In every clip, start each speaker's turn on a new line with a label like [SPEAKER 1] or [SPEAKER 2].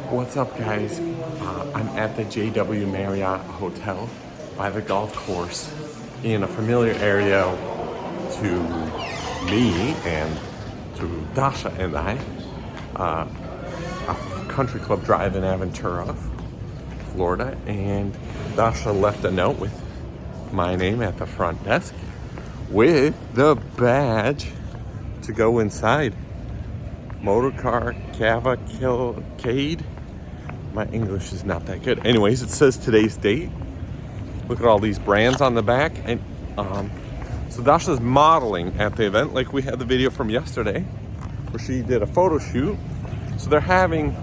[SPEAKER 1] What's up, guys? I'm at the JW Marriott Hotel by the golf course in a familiar area to me and to Dasha and I. A country club drive in Aventura, Florida, and Dasha left a note with my name at the front desk with the badge to go inside. Motorcarcavalcade. My English is not that good. Anyways, it says today's date. Look at all these brands on the back. And so Dasha's modeling at the event, like we had the video from yesterday, where she did a photo shoot. So they're having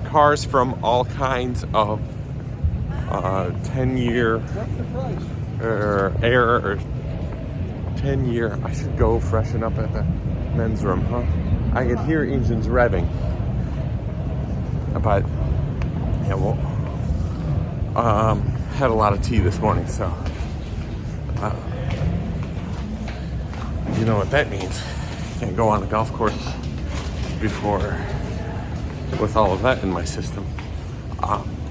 [SPEAKER 1] cars from all kinds of 10-year or 10-year. I should go freshen up at the men's room, huh? I could hear engines revving. But yeah, well, had a lot of tea this morning, so you know what that means. Can't go on the golf course before with all of that in my system.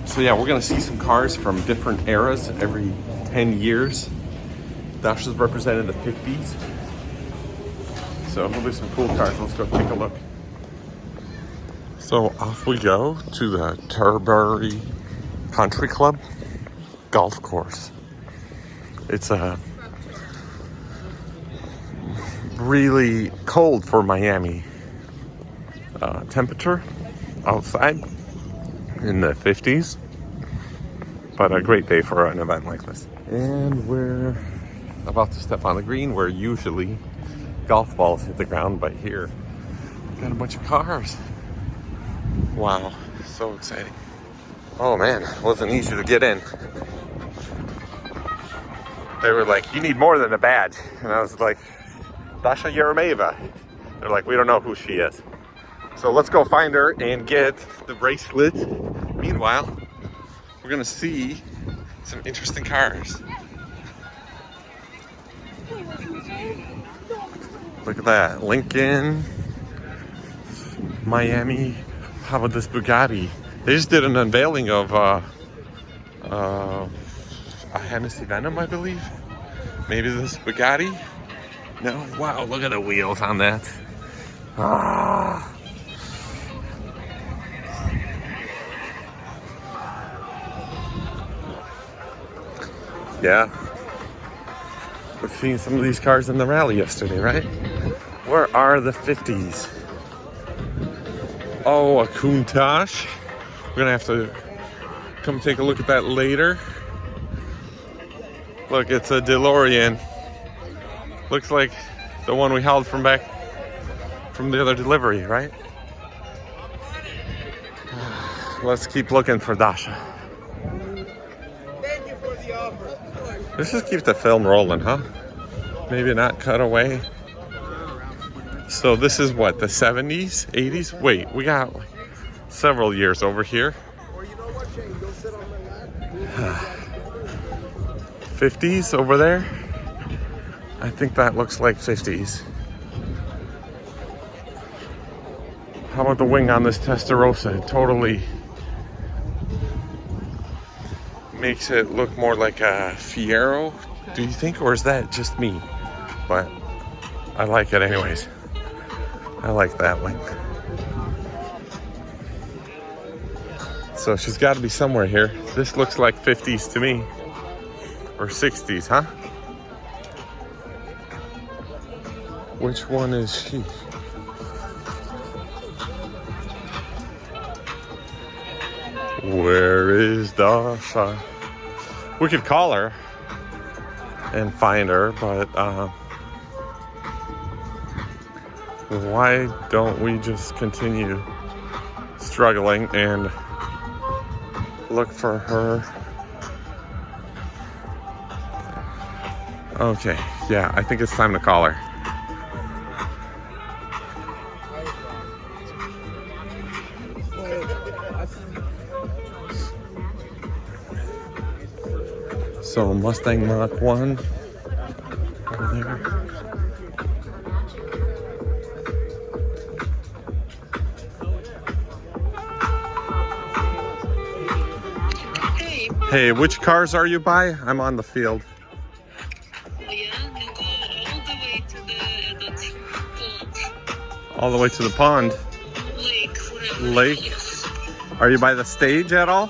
[SPEAKER 1] So yeah, we're gonna see some cars from different eras every 10 years. Dasha's represented the 50s. So there'll be some cool cars. Let's go take a look. So off we go to the Turberry Country Club golf course. It's really cold for Miami temperature outside in the 50s, but a great day for an event like this. And we're about to step on the green where usually golf balls hit the ground, but here got a bunch of cars. Wow, so exciting. Oh man, it wasn't easy to get in. They were like, you need more than a badge. And I was like, Dasha Yeremeva. They're like, we don't know who she is. So let's go find her and get the bracelet. Meanwhile, we're gonna see some interesting cars. Look at that, Lincoln, Miami. How about this Bugatti? They just did an unveiling of a Hennessy Venom, I believe. Maybe this Bugatti? No? Wow, look at the wheels on that. Yeah. We've seen some of these cars in the rally yesterday, right? Where are the 50s? Oh, a Countach. We're gonna have to come take a look at that later. Look, it's a DeLorean. Looks like the one we held from back from the other delivery, right? Let's keep looking for Dasha.
[SPEAKER 2] Thank you for the offer.
[SPEAKER 1] Let's just keep the film rolling, huh? Maybe not cut away. So this is what, the 70s, 80s? Wait, we got several years over here.
[SPEAKER 2] Or you know what, Shane? Go sit on my lap.
[SPEAKER 1] 50s over there. I think that looks like 50s. How about the wing on this Testarossa? It totally makes it look more like a Fiero, do you think? Or is that just me? But I like it anyways. I like that one. So she's got to be somewhere here. This looks like 50s to me. Or 60s, huh? Which one is she? Where is Dasha? We could call her and find her, but why don't we just continue struggling and look for her? Okay, yeah, I think it's time to call her. So Mustang Mach 1 over there. Hey, which cars are you by? I'm on the field. All the way to the pond. Lake. Are you by the stage at all?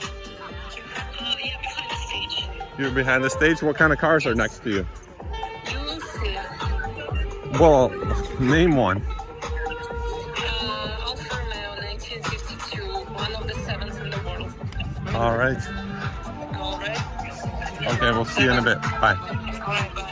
[SPEAKER 1] You're behind the stage? What kind of cars are next to you? Well, name one.
[SPEAKER 3] Alfa Romeo 1952, one of the 7th in the world.
[SPEAKER 1] All right.
[SPEAKER 3] All right.
[SPEAKER 1] Okay, we'll see you in a bit. Bye.
[SPEAKER 3] All right, bye.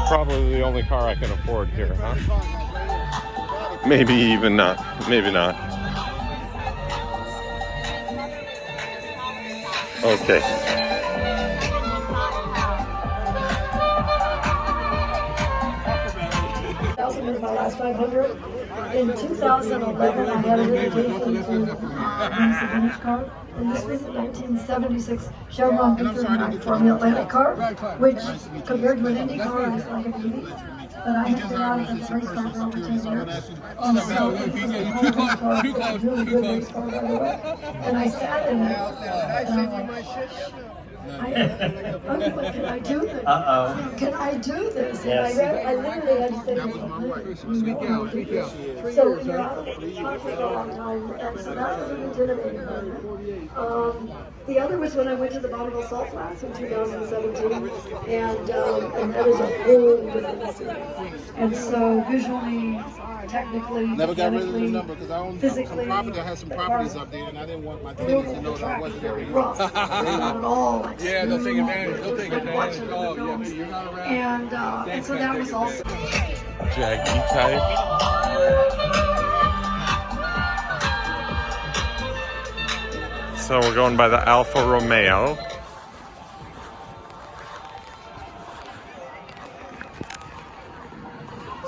[SPEAKER 1] Probably the only car I can afford here, huh? Maybe even not. Maybe not. Okay.
[SPEAKER 4] Was my last 500. In 2011, I had a relocation to use a vintage car, and this was a 1976 Chevron Beacon for the Atlantic car, which compared to an Indy car is like a beauty. But I had been out of the race car for over 10 years. And so it was a really good race car, by the way. And I sat in it, and I'm like, can I do this? Can I do this? And I literally had to say, so you're out of the car for a long time, and so that was an intimidating moment. The other was when I went to the Bonneville Salt Flats in 2017, and that is a whole different experience. And so visually, technically,
[SPEAKER 2] Never got rid of the number because I own
[SPEAKER 4] physically,
[SPEAKER 2] some property. I had some properties up there, and I didn't want my tenants to know that I wasn't there.
[SPEAKER 4] rough. Not at all. Like
[SPEAKER 2] Yeah, they'll take advantage. They'll take
[SPEAKER 4] like
[SPEAKER 2] advantage.
[SPEAKER 4] watching
[SPEAKER 2] Oh,
[SPEAKER 4] the films.
[SPEAKER 2] yeah, you're not around.
[SPEAKER 4] And so that was also.
[SPEAKER 1] Jaggy type. So we're going by the Alfa Romeo.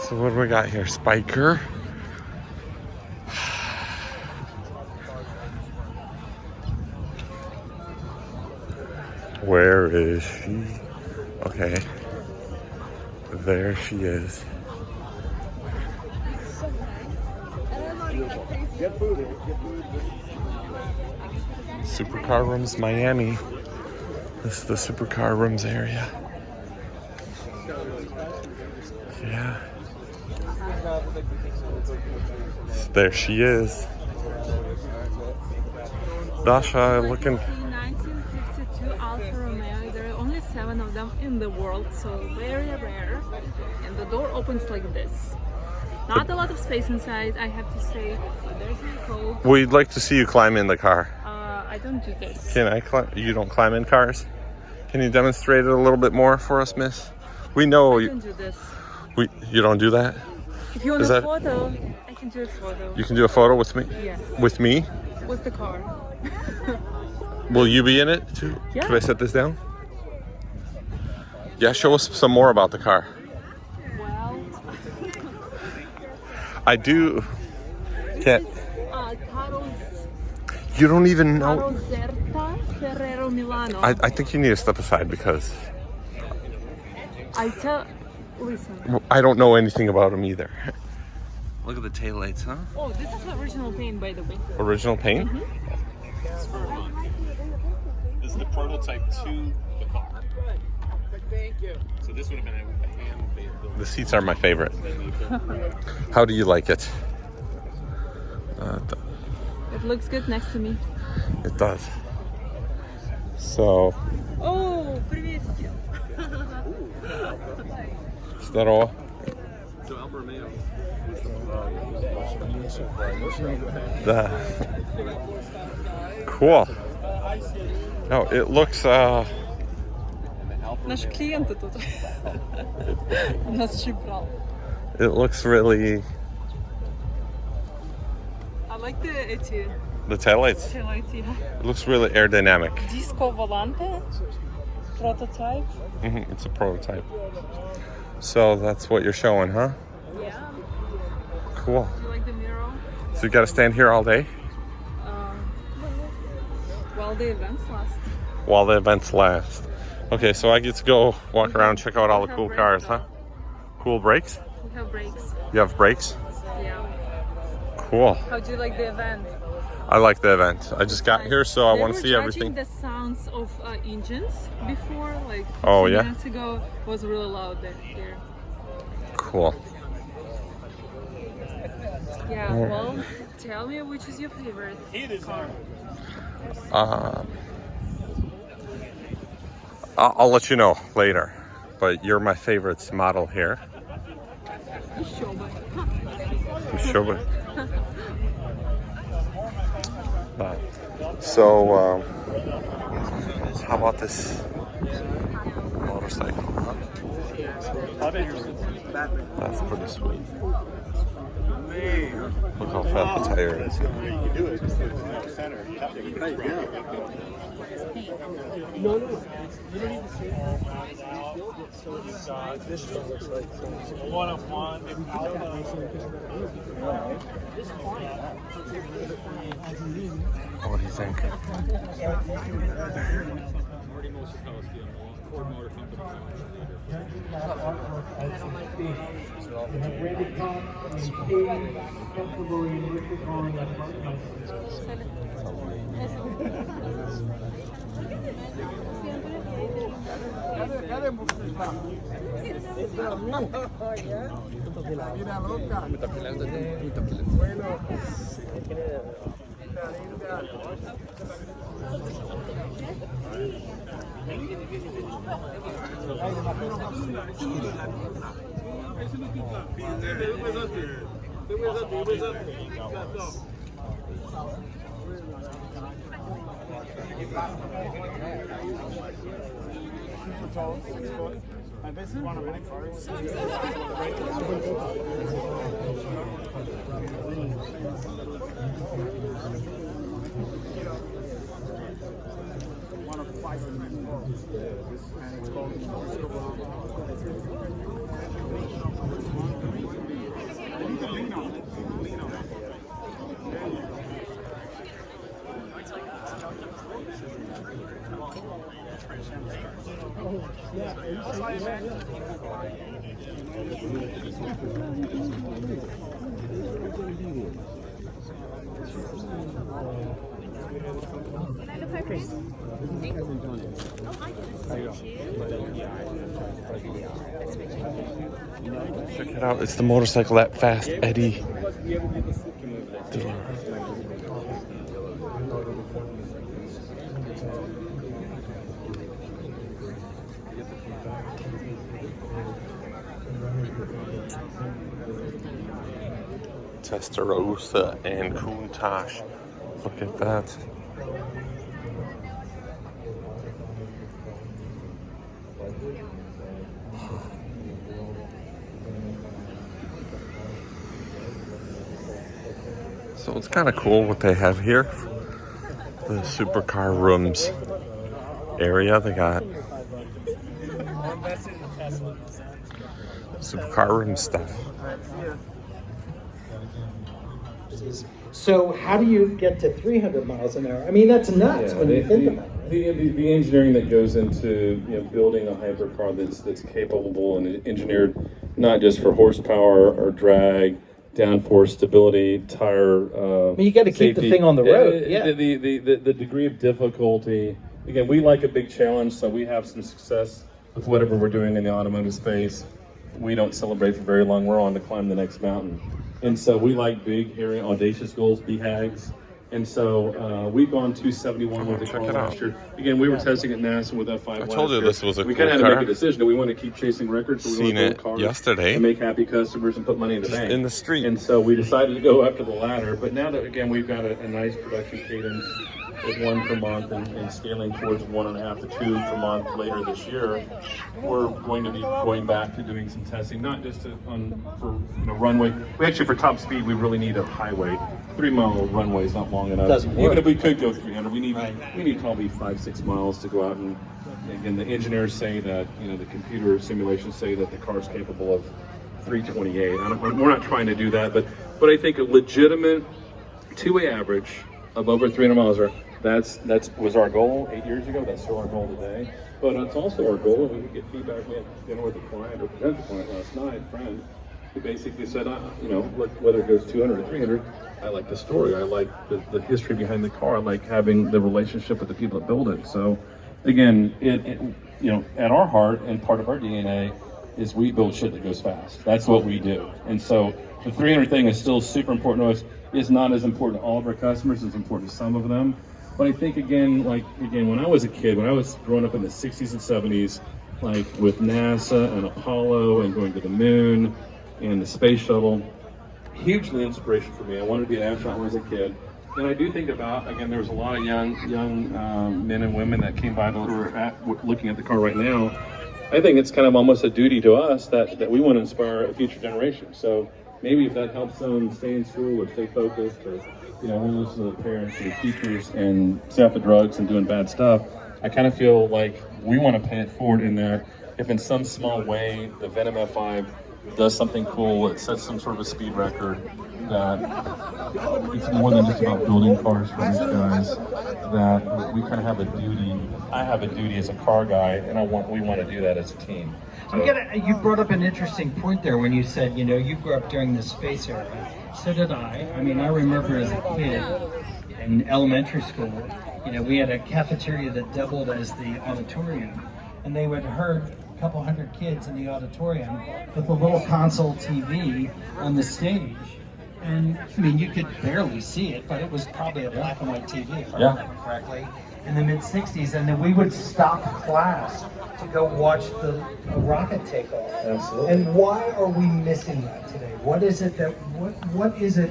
[SPEAKER 1] So what do we got here? Spiker. Where is she? Okay. There she is. Supercar Rooms Miami. This is the Supercar Rooms area. Yeah. There she is. Dasha looking.
[SPEAKER 3] 1952 Alfa Romeo. There are only 7 of them in the world, so very rare. And the door opens like this. Not a lot of space inside, I have to say. But there's my coat.
[SPEAKER 1] We'd like to see you climb in the car.
[SPEAKER 3] I don't do this.
[SPEAKER 1] Can I climb? You don't climb in cars? Can you demonstrate it a little bit more for us, miss? We know
[SPEAKER 3] I don't do this.
[SPEAKER 1] you don't do that?
[SPEAKER 3] If you want
[SPEAKER 1] Is
[SPEAKER 3] a
[SPEAKER 1] that-
[SPEAKER 3] photo, I can do a photo.
[SPEAKER 1] You can do a photo with me?
[SPEAKER 3] Yes.
[SPEAKER 1] With me?
[SPEAKER 3] With the car.
[SPEAKER 1] Will you be in it too?
[SPEAKER 3] Yeah.
[SPEAKER 1] Could I set this down? Yeah, show us some more about the car.
[SPEAKER 3] Well,
[SPEAKER 1] I do. Can't.
[SPEAKER 3] Carlos
[SPEAKER 1] You don't even know.
[SPEAKER 3] Zerta Ferrero Milano.
[SPEAKER 1] I think you need to step aside because
[SPEAKER 3] Listen.
[SPEAKER 1] I don't know anything about them either. Look at the taillights, huh?
[SPEAKER 3] Oh, this is the original paint, by the way.
[SPEAKER 1] Original paint?
[SPEAKER 5] This is the prototype to the car.
[SPEAKER 2] Thank you.
[SPEAKER 5] So this would have been a hand-made build.
[SPEAKER 1] The seats are my favorite. How do you like it?
[SPEAKER 3] It looks good next to me.
[SPEAKER 1] It does. So,
[SPEAKER 3] Oh, приветики.
[SPEAKER 1] is that all?
[SPEAKER 5] So Alfa Romeo.
[SPEAKER 1] Cool. No, it looks
[SPEAKER 3] Наши клиенты тут. Нас чипрал.
[SPEAKER 1] it looks really
[SPEAKER 3] I like
[SPEAKER 1] the taillights.
[SPEAKER 3] the
[SPEAKER 1] It looks really aerodynamic.
[SPEAKER 3] Disco volante. Prototype.
[SPEAKER 1] It's a prototype. So that's what you're showing, huh?
[SPEAKER 3] Yeah.
[SPEAKER 1] Cool.
[SPEAKER 3] Do you like the mirror?
[SPEAKER 1] So you got to stand here all day
[SPEAKER 3] While the events last.
[SPEAKER 1] while the events last. Okay, so I get to go walk around, check out all the
[SPEAKER 3] have
[SPEAKER 1] cool
[SPEAKER 3] brakes,
[SPEAKER 1] cars,
[SPEAKER 3] though.
[SPEAKER 1] huh? Cool brakes?
[SPEAKER 3] We have brakes.
[SPEAKER 1] You have brakes?
[SPEAKER 3] Yeah.
[SPEAKER 1] Cool.
[SPEAKER 3] How do you like the event?
[SPEAKER 1] I like the event. I just got here, so I want to see
[SPEAKER 3] They were
[SPEAKER 1] everything.
[SPEAKER 3] judging the sounds of engines before, like 15
[SPEAKER 1] Oh, yeah?
[SPEAKER 3] minutes ago. It was really loud there. Here.
[SPEAKER 1] Cool.
[SPEAKER 3] Yeah. Well, tell me which is your favorite car.
[SPEAKER 1] I'll let you know later, but you're my favorite model here.
[SPEAKER 3] You show me.
[SPEAKER 1] I'm sure. So, how about this motorcycle? Huh? That's pretty sweet. Look how fat the tire is.
[SPEAKER 2] This one looks like
[SPEAKER 1] What do you think?
[SPEAKER 5] Ford Motor Company.
[SPEAKER 2] This is one of my cars. One of 5 of my cars. And it's called
[SPEAKER 1] Check it out. It's the motorcycle that Fast Eddie. Testarossa and Countach. Look at that. So it's kind of cool what they have here. The supercar rooms area. They got supercar room stuff.
[SPEAKER 6] So how do you get to 300 miles an hour? I mean, that's nuts when you think about it.
[SPEAKER 7] The engineering that goes into building a hypercar that's capable and engineered not just for horsepower or drag, downforce, stability, tire.
[SPEAKER 6] I mean, you got to keep the thing on the road. Yeah.
[SPEAKER 7] The degree of difficulty. Again, we like a big challenge, so we have some success with whatever we're doing in the automotive space. We don't celebrate for very long. We're on to climb the next mountain. And so we like big, hairy, audacious goals, BHAGs. And so we've gone 271 with the car last year. Again, we were testing at NASA with F5
[SPEAKER 1] I told you this was a
[SPEAKER 7] We
[SPEAKER 1] cool
[SPEAKER 7] kind of had to
[SPEAKER 1] car.
[SPEAKER 7] make a decision. Do we want to keep chasing records? Or we
[SPEAKER 1] Seen
[SPEAKER 7] want to
[SPEAKER 1] it
[SPEAKER 7] build cars
[SPEAKER 1] yesterday.
[SPEAKER 7] and make happy customers and put money in the
[SPEAKER 1] Just
[SPEAKER 7] bank?
[SPEAKER 1] in the street.
[SPEAKER 7] And so we decided to go after the latter. But now that, again, we've got a nice production cadence with 1 per month and scaling towards 1.5 to 2 per month later this year, we're going to be going back to doing some testing, not just for runway. We actually, for top speed, we really need a highway. 3-mile runway is not long enough.
[SPEAKER 6] Doesn't work.
[SPEAKER 7] Even if we could go 300, we need probably 5-6 miles to go out and again, the engineers say that, you know, the computer simulations say that the car's capable of 328. We're not trying to do that, but I think a legitimate two-way average of over 300 miles an hour, that was our goal 8 years ago. That's still our goal today. But it's also our goal, and we can get feedback. We had dinner with a client or potential client last night, a friend, who basically said, you know, look, whether it goes 200 or 300, I like the story. I like the history behind the car. I like having the relationship with the people that build it. So, again, you know, at our heart and part of our DNA is we build shit that goes fast. That's what we do. And so the 300 thing is still super important to us. It's not as important to all of our customers. It's important to some of them. But I think, again, when I was a kid, when I was growing up in the 60s and 70s, like with NASA and Apollo and going to the moon and the space shuttle, hugely inspiration for me. I wanted to be an astronaut when I was a kid. And I do think about, again, there was a lot of young men and women that came by that were looking at the car right now. I think it's kind of almost a duty to us that we want to inspire a future generation. So maybe if that helps them stay in school or stay focused, or, you know, only listen to the parents and the teachers and stay off the drugs and doing bad stuff, I kind of feel like we want to pay it forward in that if in some small way the Venom F5 does something cool, it sets some sort of a speed record, that it's more than just about building cars for these guys, that we kind of have a duty. I have a duty as a car guy, and we want to do that as a team. So,
[SPEAKER 6] You brought up an interesting point there when you said, you know, you grew up during the space era. So did I. I mean, I remember as a kid in elementary school, you know, we had a cafeteria that doubled as the auditorium, and they would herd a couple hundred kids in the auditorium with a little console TV on the stage. And I mean, you could barely see it, but it was probably a black and white TV, if I remember correctly, in the mid-60s. And then we would stop class to go watch the rocket take off.
[SPEAKER 7] Absolutely.
[SPEAKER 6] And why are we missing that today? What is it that, what is it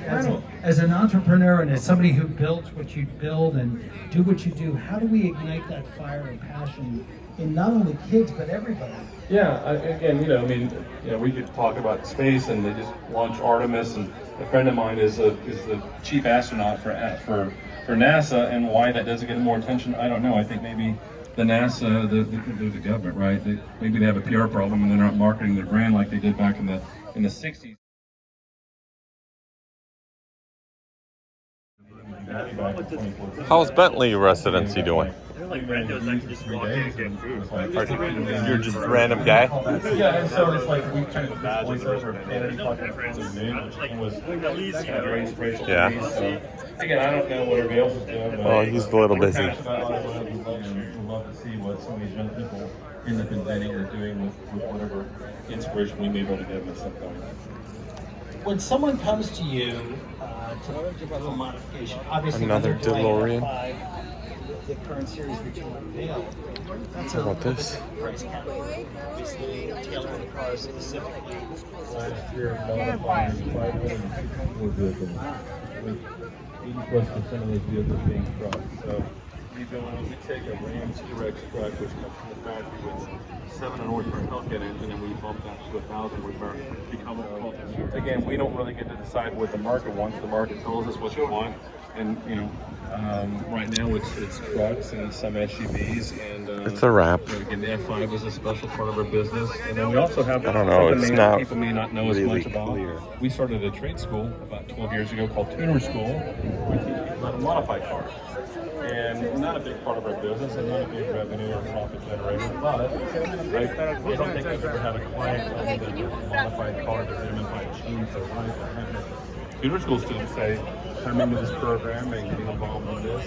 [SPEAKER 6] as an entrepreneur and as somebody who builds what you build and do what you do, how do we ignite that fire and passion in not only kids, but everybody?
[SPEAKER 7] Yeah, again, you know, I mean, you know, we could talk about space, and they just launched Artemis, and a friend of mine is the chief astronaut for NASA, and why that doesn't get more attention, I don't know. I think maybe the NASA, the government, right? Maybe they have a PR problem and they're not marketing their brand like they did back in the 60s.
[SPEAKER 1] How's Bentley residency doing?
[SPEAKER 7] You're
[SPEAKER 1] just a random guy?
[SPEAKER 7] Yeah, and so it's like we kind of voice over Kennedy talking to the moon, which was kind of very inspirational to me. So, again, I don't know what everybody else is doing, but
[SPEAKER 1] Oh, he's a little busy.
[SPEAKER 7] we'd love to see what some of these young people end up inventing or doing with whatever inspiration we may be able to give them at some point.
[SPEAKER 6] When someone comes to you to do a modification, obviously
[SPEAKER 1] Another
[SPEAKER 6] when they're
[SPEAKER 1] DeLorean.
[SPEAKER 6] doing the current series that you unveiled, that's
[SPEAKER 1] How about this?
[SPEAKER 6] price category. Obviously, tailoring the cars specifically.
[SPEAKER 7] Last year, modifying 564 vehicles, with 80+% of those vehicles being trucks. So we take a Ram T-Rex truck, which comes from the factory with 700 horsepower Hellcat engine, and we bump that to 1,000 horsepower. Again, we don't really get to decide what the market wants. The market tells us what they want, and you know, right now it's trucks and some SUVs, and
[SPEAKER 1] It's a wrap.
[SPEAKER 7] again, the F5 is a special part of our business, and then we also have
[SPEAKER 1] I don't know,
[SPEAKER 7] something
[SPEAKER 1] it's
[SPEAKER 7] that
[SPEAKER 1] not
[SPEAKER 7] people may not know as
[SPEAKER 1] really
[SPEAKER 7] much about.
[SPEAKER 1] clear.
[SPEAKER 7] We started a trade school about 12 years ago called Tuner School. We teach people how to modify cars. And not a big part of our business and not a big revenue or profit generator, but I don't think I've ever had a client tell me that there's a modified car that them might change their life or have Tuner School students say, come into this program and get involved in this,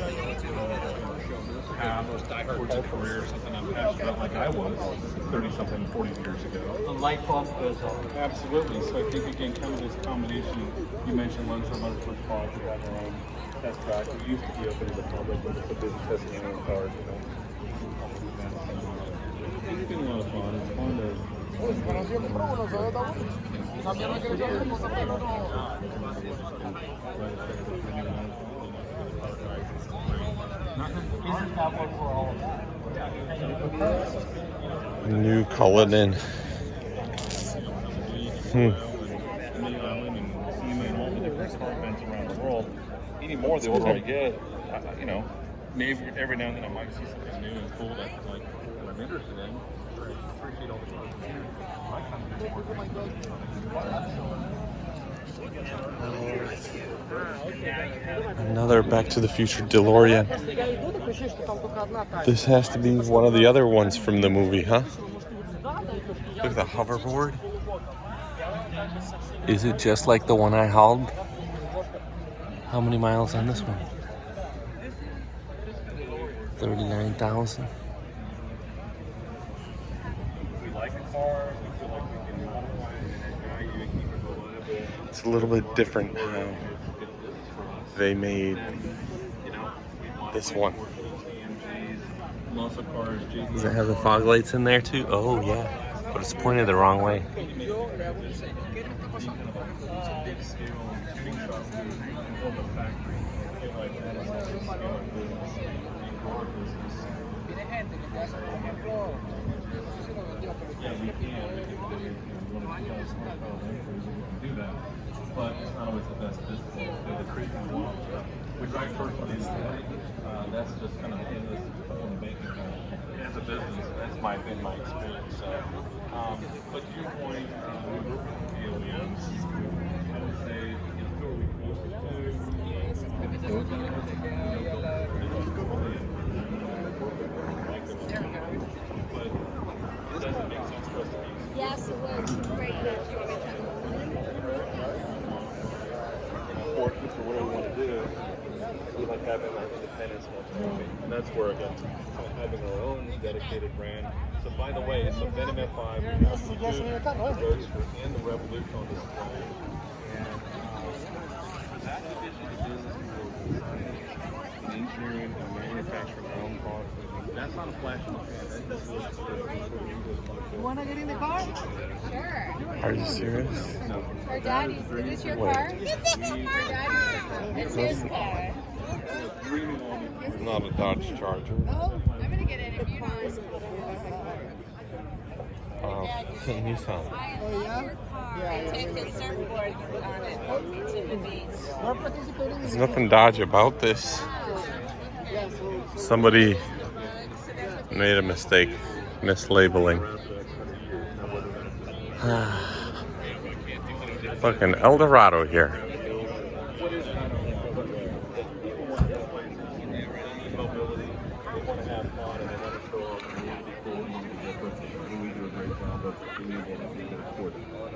[SPEAKER 7] have a career or something I'm passionate about like I was 30-something, 40 years ago.
[SPEAKER 6] The light bulb goes on.
[SPEAKER 7] Absolutely. So I think again, kind of this combination. You mentioned lunch or motorsports cars. We have our own test track. We used to be open to the public, but it's a business testing our own cars. You know, it's been a lot of fun. It's fun
[SPEAKER 6] Isn't that what we're all about?
[SPEAKER 1] New Cullinan.
[SPEAKER 7] Around the world. Any more the older I get, you know, maybe every now and then I might see something new and cool that like I'm interested in. Appreciate all the
[SPEAKER 1] Another Back to the Future DeLorean. This has to be one of the other ones from the movie, huh? Look at the hoverboard. Is it just like the one I hauled? How many miles on this one? 39,000. It's a little bit different how they made this one. Does it have the fog lights in there too? Oh yeah, but it's pointed the wrong way.
[SPEAKER 7] But it's not always the best business. The treatment we drive first on this that's just kind of endless on the bank account. As a business, that's been my experience. So, but to your point, we work with the OEMs. I would say, who are we closest to? But it doesn't make sense for us to be.
[SPEAKER 8] Yes, it would. Great.
[SPEAKER 7] Fortunate for what we want to do, we like having our independence, and that's where again having our own dedicated brand. So by the way, so Venom F5, we have the Roadster and the Revolution on display, and that division of the business we will design, engineering, and manufacturing our own products. That's not a flash in the pan. That's just
[SPEAKER 8] You want to get in the car? Sure.
[SPEAKER 1] Are you serious?
[SPEAKER 8] Her daddy's. Is this your car? Her daddy's. It's his car.
[SPEAKER 1] It's not a Dodge Charger.
[SPEAKER 8] Oh, I'm going to get in if you don't.
[SPEAKER 1] Nissan.
[SPEAKER 8] Oh, yeah? I took his surfboard on it to the beach.
[SPEAKER 1] There's nothing Dodge about this. Somebody made a mistake mislabeling. Fucking El Dorado here.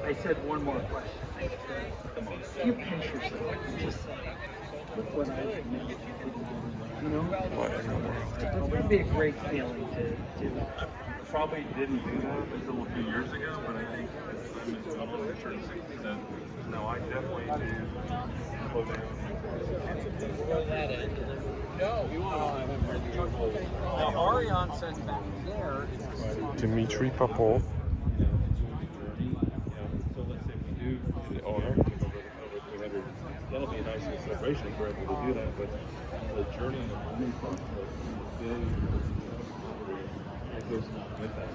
[SPEAKER 6] I said one more question. You pinch yourself. Just look what I made. You know?
[SPEAKER 1] What in the world?
[SPEAKER 6] It would be a great feeling to do that.
[SPEAKER 7] Probably didn't do that until a few years ago, but I think I'm into the insurance that no, I definitely do slow down.
[SPEAKER 6] Now, Ariane says back there.
[SPEAKER 1] Dimitri Popov,
[SPEAKER 7] So let's say we do the owner, that'll be a nice celebration if we're able to do that, but the journey and the learning process it goes with that.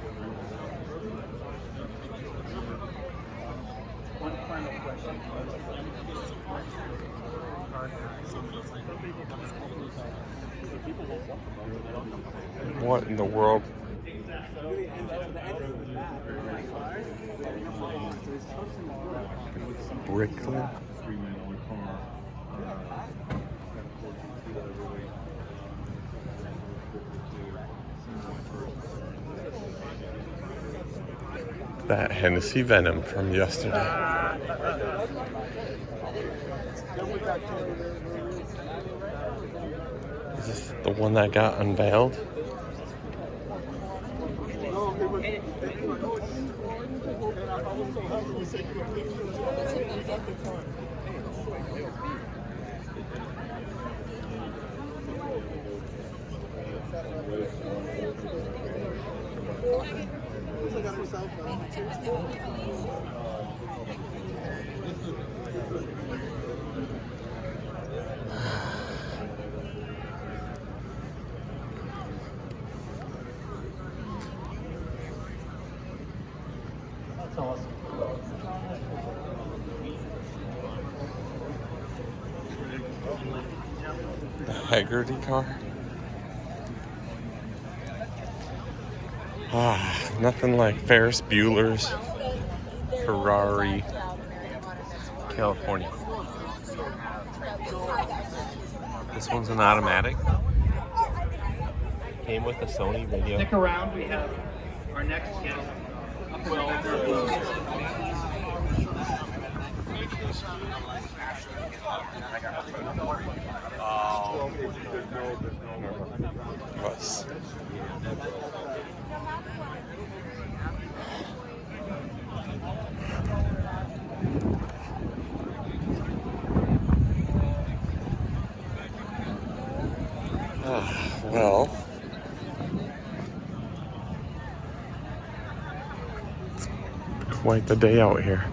[SPEAKER 6] One final question.
[SPEAKER 1] what in the world? Wyclef? That Hennessy Venom from yesterday. Is this the one that got unveiled?
[SPEAKER 6] That's awesome.
[SPEAKER 1] The Haggerty car? Nothing like Ferris Bueller's Ferrari, California. This one's an automatic. Came with a Sony video.
[SPEAKER 6] Stick around, we have our next guest.
[SPEAKER 1] Bus. Well, quite the day out here.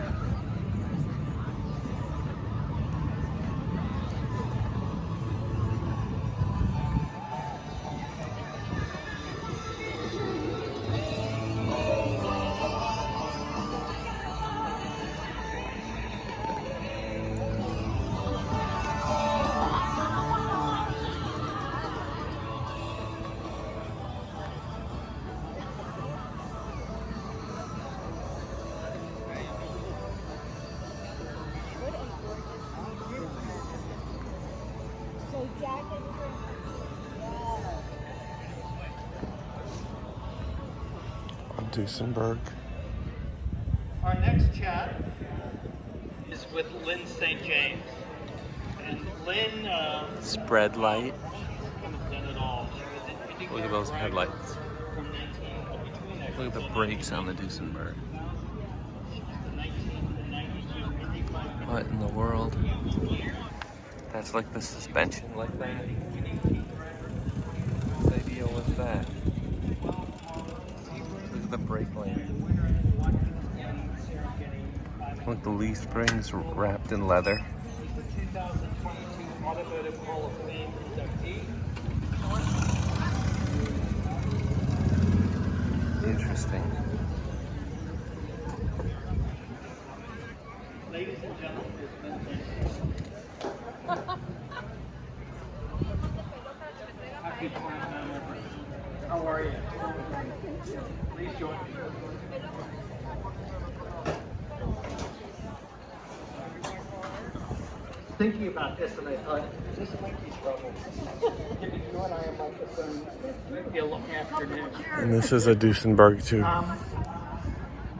[SPEAKER 1] Duesenberg.
[SPEAKER 6] Our next chat is with Lynn St. James. And Lynn
[SPEAKER 1] Spread light.
[SPEAKER 6] hasn't done it all. She was
[SPEAKER 1] Look at those headlights.
[SPEAKER 6] from 19,
[SPEAKER 1] Look at the brakes on the Duesenberg. What in the world? That's like the suspension like that? What's the deal with that? Look at the brake line. Look, the leaf springs wrapped in leather.
[SPEAKER 6] the 2022 Automotive Hall of Fame inductee.
[SPEAKER 1] Interesting.
[SPEAKER 6] Ladies and gentlemen, happy time. How are you? Please join me. Thinking about this, and I thought, this might be trouble. Giving you and I a microphone, it might be a long afternoon.
[SPEAKER 1] And this is a Duesenberg too.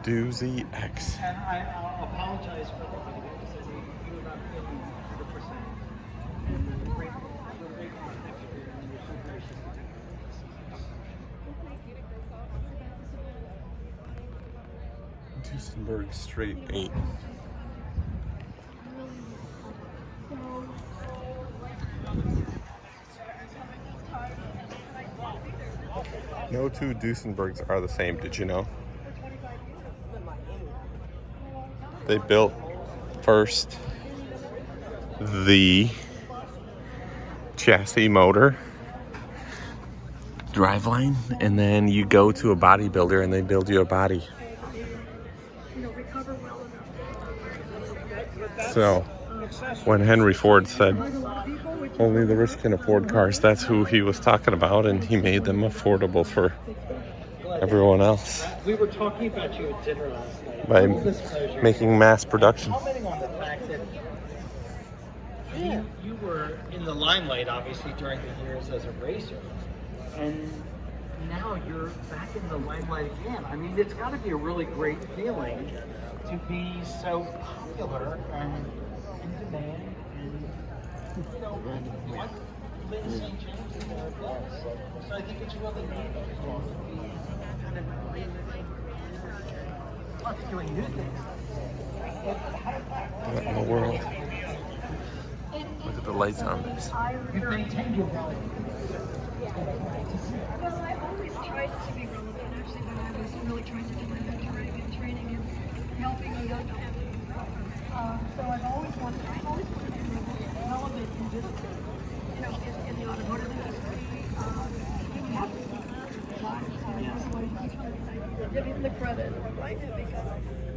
[SPEAKER 1] Doozy X.
[SPEAKER 6] And I'll apologize for the video because you were not feeling 100%. And we're grateful next year, and you're so gracious to do this.
[SPEAKER 1] Duesenberg straight 8. No two Duesenbergs are the same, did you know? They built first the chassis motor driveline, and then you go to a bodybuilder and they build you a body. So when Henry Ford said only the rich can afford cars, that's who he was talking about, and he made them affordable for everyone else
[SPEAKER 6] We were talking about you at dinner last night.
[SPEAKER 1] by
[SPEAKER 6] Full disclosure.
[SPEAKER 1] making mass production.
[SPEAKER 6] Commenting on the fact that you were in the limelight, obviously, during the years as a racer, and now you're back in the limelight again. I mean, it's got to be a really great feeling to be so popular and in demand, and you know, what Lynn St. James is there does. So I think it's really neat to be kind of plus doing new things.
[SPEAKER 1] What in the world? Look at the lights on this.
[SPEAKER 6] You've maintained your value.
[SPEAKER 4] Well, I always tried to be relevant. Actually, when I was really trying to do my mentoring and training and helping a young family, so I've always wanted to be relevant in just, you know, in the automotive industry. You have to be give him the credit, right? Because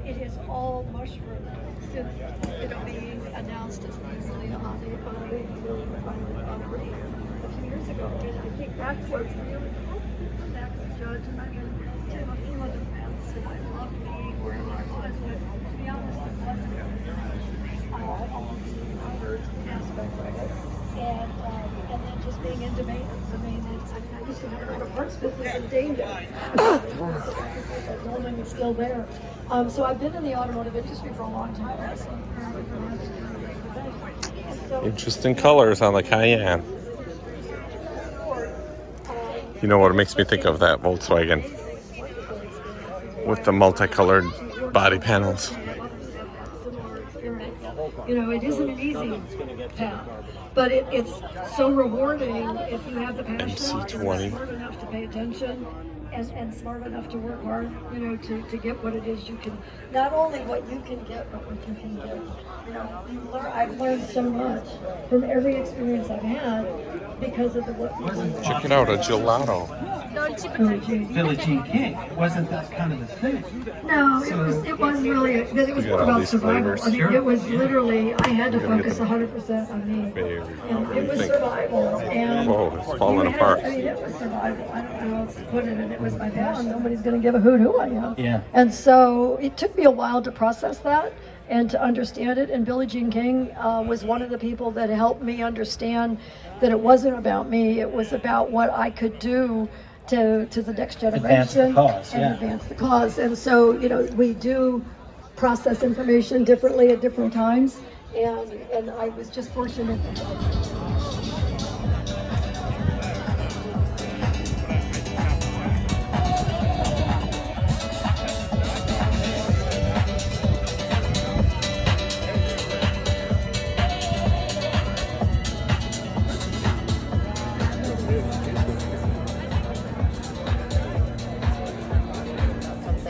[SPEAKER 4] it has all mushroomed since, you know, being announced as easily on the a few years ago. And I think that's what's really helped Max Judge, and I mean, Tim, a few other friends who I loved being wherever I was, but to be honest, it wasn't Robert aspect of it. And then just being into maintenance. I mean, I used to have a parts business in Dayton. That building is still there. So I've been in the automotive industry for a long time.
[SPEAKER 1] Interesting colors on the Cayenne. You know what it makes me think of, that Volkswagen with the multicolored body panels.
[SPEAKER 4] You know, it isn't an easy path, but it's so rewarding if you have the passion,
[SPEAKER 1] MC20.
[SPEAKER 4] and smart enough to pay attention, and smart enough to work hard, you know, to get what it is you can, not only what you can get, but what you can get. You know, I've learned so much from every experience I've had because of the what you do.
[SPEAKER 1] Check it out, a gelato.
[SPEAKER 6] Billie Jean King. It wasn't that kind of a thing.
[SPEAKER 4] No, it was really, it was more about survival. I mean, it was literally, I had to focus 100% on me. And it was survival. And
[SPEAKER 1] Whoa, it's falling apart.
[SPEAKER 4] I mean, it was survival. I don't know how else to put it. And it was my passion. Nobody's going to give a hoot who I am.
[SPEAKER 6] Yeah.
[SPEAKER 4] And so it took me a while to process that and to understand it. And Billie Jean King was one of the people that helped me understand that it wasn't about me. It was about what I could do to the next generation.
[SPEAKER 6] Advance the cause,
[SPEAKER 4] and
[SPEAKER 6] yeah.
[SPEAKER 4] advance the cause. And so, you know, we do process information differently at different times. And I was just fortunate.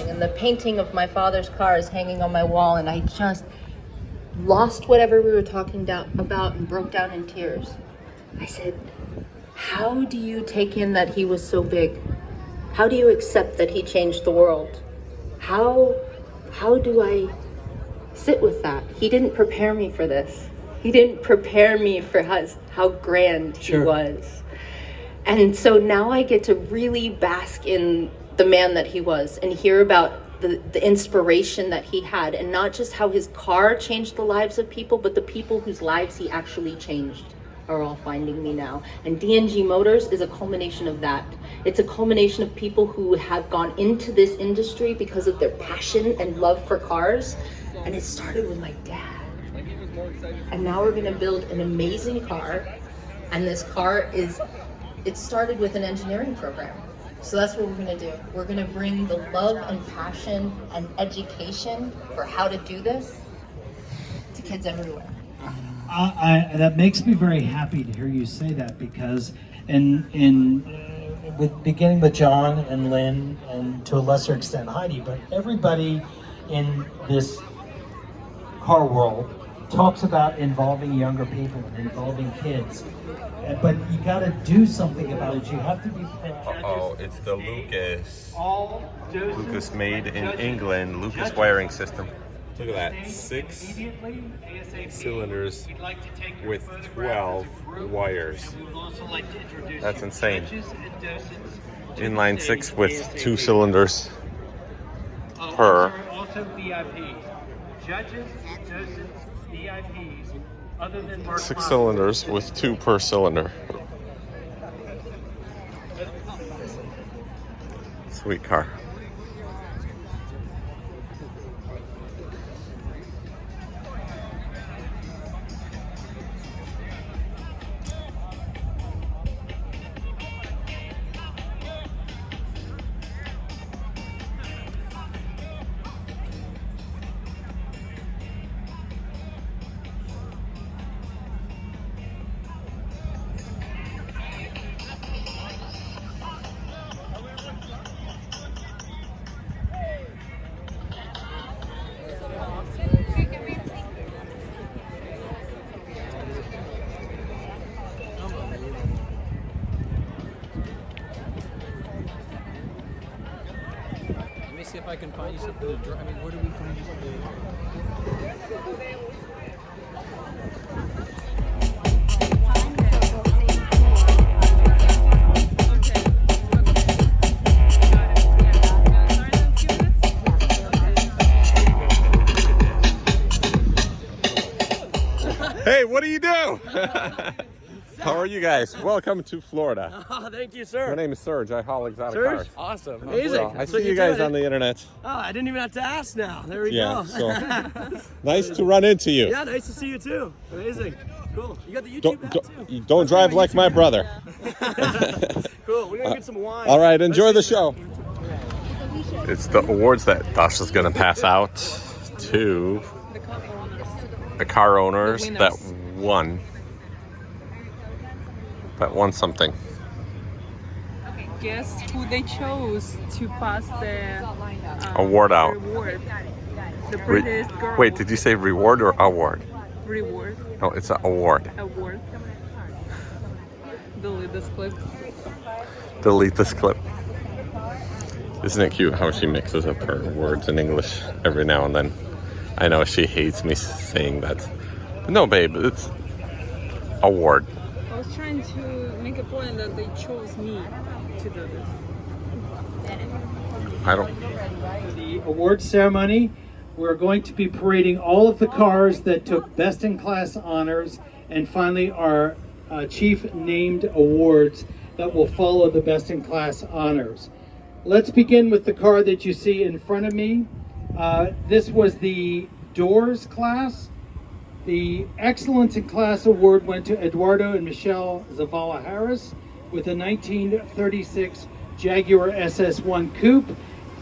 [SPEAKER 9] And the painting of my father's car is hanging on my wall, and I just lost whatever we were talking about and broke down in tears. I said, how do you take in that he was so big? How do you accept that he changed the world? How do I sit with that? He didn't prepare me for this. He didn't prepare me for how grand he was. And so now I get to really bask in the man that he was and hear about the inspiration that he had, and not just how his car changed the lives of people, but the people whose lives he actually changed are all finding me now. And DNG Motors is a culmination of that. It's a culmination of people who have gone into this industry because of their passion and love for cars. And it started with my dad. And now we're gonna build an amazing car. And this car it started with an engineering program. So that's what we're gonna do. We're gonna bring the love and passion and education for how to do this to kids everywhere.
[SPEAKER 6] That makes me very happy to hear you say that, because with beginning with John and Lynn, and to a lesser extent Heidi, but everybody in this car world talks about involving younger people and involving kids. But you got to do something about it. You have to be proactive.
[SPEAKER 1] Oh, it's the Lucas made in England, Lucas wiring system. Look at that, 6 cylinders with 12 wires. That's insane. Inline 6 with 2 cylinders per.
[SPEAKER 6] Also VIPs, judges, docents, VIPs.
[SPEAKER 1] 6 cylinders with 2 per cylinder. Sweet car.
[SPEAKER 5] See if I can find you something to drive. I mean, where do we find you something?
[SPEAKER 1] what do you do? How are you guys? Welcome to Florida.
[SPEAKER 2] Oh, thank you, sir.
[SPEAKER 1] My name is Serge. I haul exotic
[SPEAKER 2] Serge?
[SPEAKER 1] cars.
[SPEAKER 2] Awesome. Amazing.
[SPEAKER 1] I see you guys on the internet.
[SPEAKER 2] Oh, I didn't even have to ask now. There we
[SPEAKER 1] Yeah,
[SPEAKER 2] go.
[SPEAKER 1] so nice to run into you.
[SPEAKER 2] Yeah, nice to see you too. Amazing. Cool. You got the YouTube app too.
[SPEAKER 1] Don't drive like my brother.
[SPEAKER 2] Cool. We're gonna get some wine.
[SPEAKER 1] All right, enjoy the show. It's the awards that Dasha's gonna pass out to the car owners that won something.
[SPEAKER 3] Guess who they chose to pass the
[SPEAKER 1] Award out.
[SPEAKER 3] Reward. The prettiest girl.
[SPEAKER 1] Wait, did you say reward or award?
[SPEAKER 3] Reward.
[SPEAKER 1] No, it's an award.
[SPEAKER 3] Award. Delete this clip.
[SPEAKER 1] Delete this clip. Isn't it cute how she mixes up her words in English every now and then? I know she hates me saying that. But no, babe, it's award.
[SPEAKER 3] I was trying to make a point that they chose me to do this.
[SPEAKER 1] I don't.
[SPEAKER 6] The award ceremony, we're going to be parading all of the cars that took Best in Class honors, and finally our chief named awards that will follow the Best in Class honors. Let's begin with the car that you see in front of me. This was the Doors class. The Excellence in Class Award went to Eduardo and Michelle Zavala Harris with a 1936 Jaguar SS1 Coupe.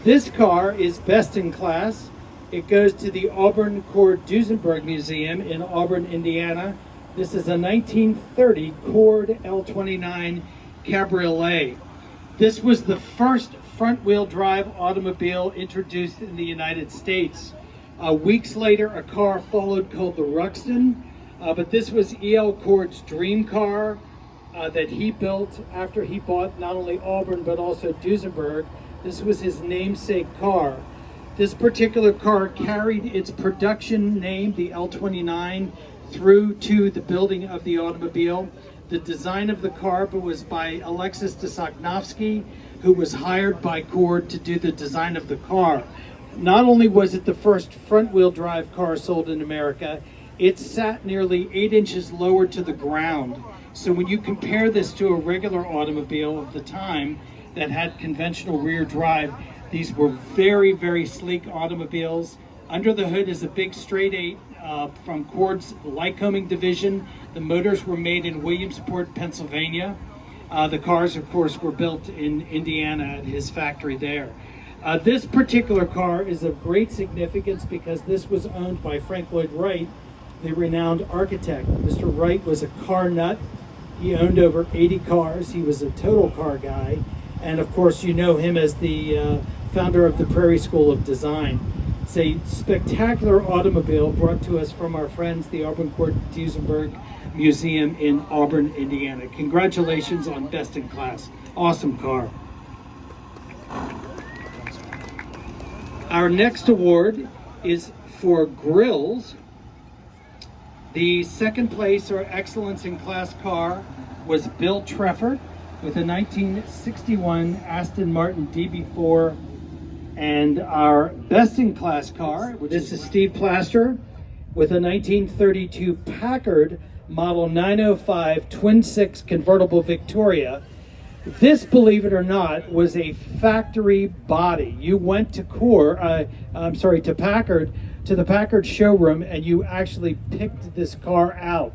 [SPEAKER 6] This car is Best in Class. It goes to the Auburn Cord Duesenberg Museum in Auburn, Indiana. This is a 1930 Cord L29 Cabriolet. This was the first front-wheel drive automobile introduced in the United States. Weeks later, a car followed called the Ruxton, but this was E.L. Cord's dream car that he built after he bought not only Auburn but also Duesenberg. This was his namesake car. This particular car carried its production name, the L29, through to the building of the automobile. The design of the car was by Alexis de Sosnovsky, who was hired by Cord to do the design of the car. Not only was it the first front-wheel drive car sold in America, it sat nearly 8 inches lower to the ground. So when you compare this to a regular automobile of the time that had conventional rear drive, these were very, very sleek automobiles. Under the hood is a big straight 8 from Cord's Lycoming division. The motors were made in Williamsport, Pennsylvania. The cars, of course, were built in Indiana at his factory there. This particular car is of great significance because this was owned by Frank Lloyd Wright, the renowned architect. Mr. Wright was a car nut. He owned over 80 cars. He was a total car guy. And of course, you know him as the founder of the Prairie School of Design. It's a spectacular automobile brought to us from our friends, the Auburn Cord Duesenberg Museum in Auburn, Indiana. Congratulations on Best in Class. Awesome car. Our next award is for grills. The second place or Excellence in Class car was Bill Treffert with a 1961 Aston Martin DB4. And our Best in Class car, this is Steve Plaster with a 1932 Packard Model 905 Twin-Six convertible Victoria. This, believe it or not, was a factory body. You went to Packard, to the Packard showroom, and you actually picked this car out.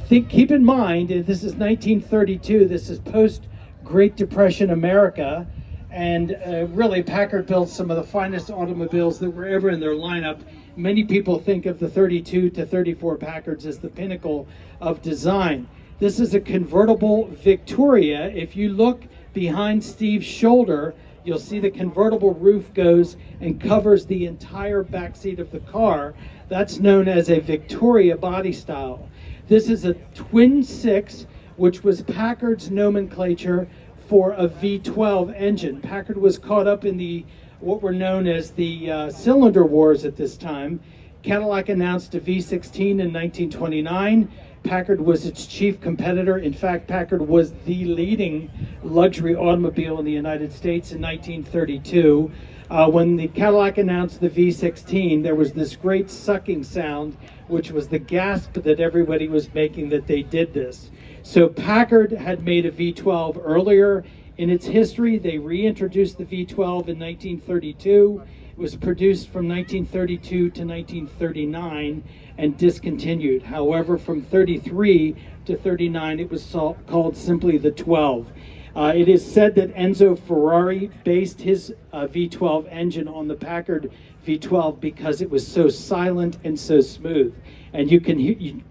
[SPEAKER 6] Keep in mind, this is 1932. This is post-Great Depression America, and really Packard built some of the finest automobiles that were ever in their lineup. Many people think of the 32 to 34 Packards as the pinnacle of design. This is a convertible Victoria. If you look behind Steve's shoulder, you'll see the convertible roof goes and covers the entire back seat of the car. That's known as a Victoria body style. This is a twin-six, which was Packard's nomenclature for a V12 engine. Packard was caught up in what were known as the cylinder wars at this time. Cadillac announced a V16 in 1929. Packard was its chief competitor. In fact, Packard was the leading luxury automobile in the United States in 1932. When the Cadillac announced the V16, there was this great sucking sound, which was the gasp that everybody was making that they did this. So Packard had made a V12 earlier in its history. They reintroduced the V12 in 1932. It was produced from 1932 to 1939 and discontinued. However, from 33 to 39, it was called simply the 12. It is said that Enzo Ferrari based his V12 engine on the Packard V12 because it was so silent and so smooth, and you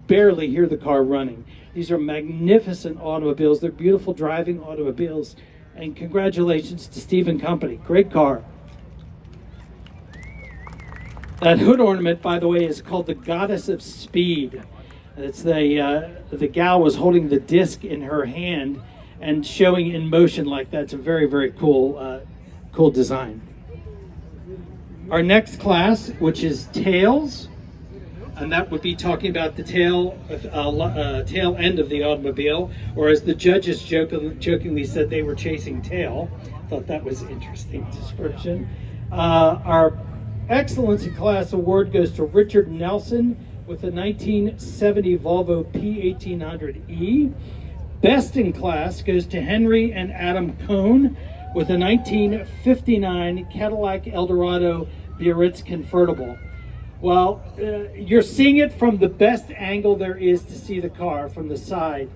[SPEAKER 6] barely hear the car running. These are magnificent automobiles. They're beautiful driving automobiles, and congratulations to Steve and Company. Great car. That hood ornament, by the way, is called the Goddess of Speed. It's the gal was holding the disc in her hand and showing in motion like that. It's a very, very cool design. Our next class, which is tails, and that would be talking about the tail end of the automobile, or as the judges jokingly said, they were chasing tail. I thought that was an interesting description. Our Excellence in Class Award goes to Richard Nelson with a 1970 Volvo P1800E. Best in Class goes to Henry and Adam Cohn with a 1959 Cadillac Eldorado Biarritz convertible. Well, you're seeing it from the best angle there is to see the car, from the side.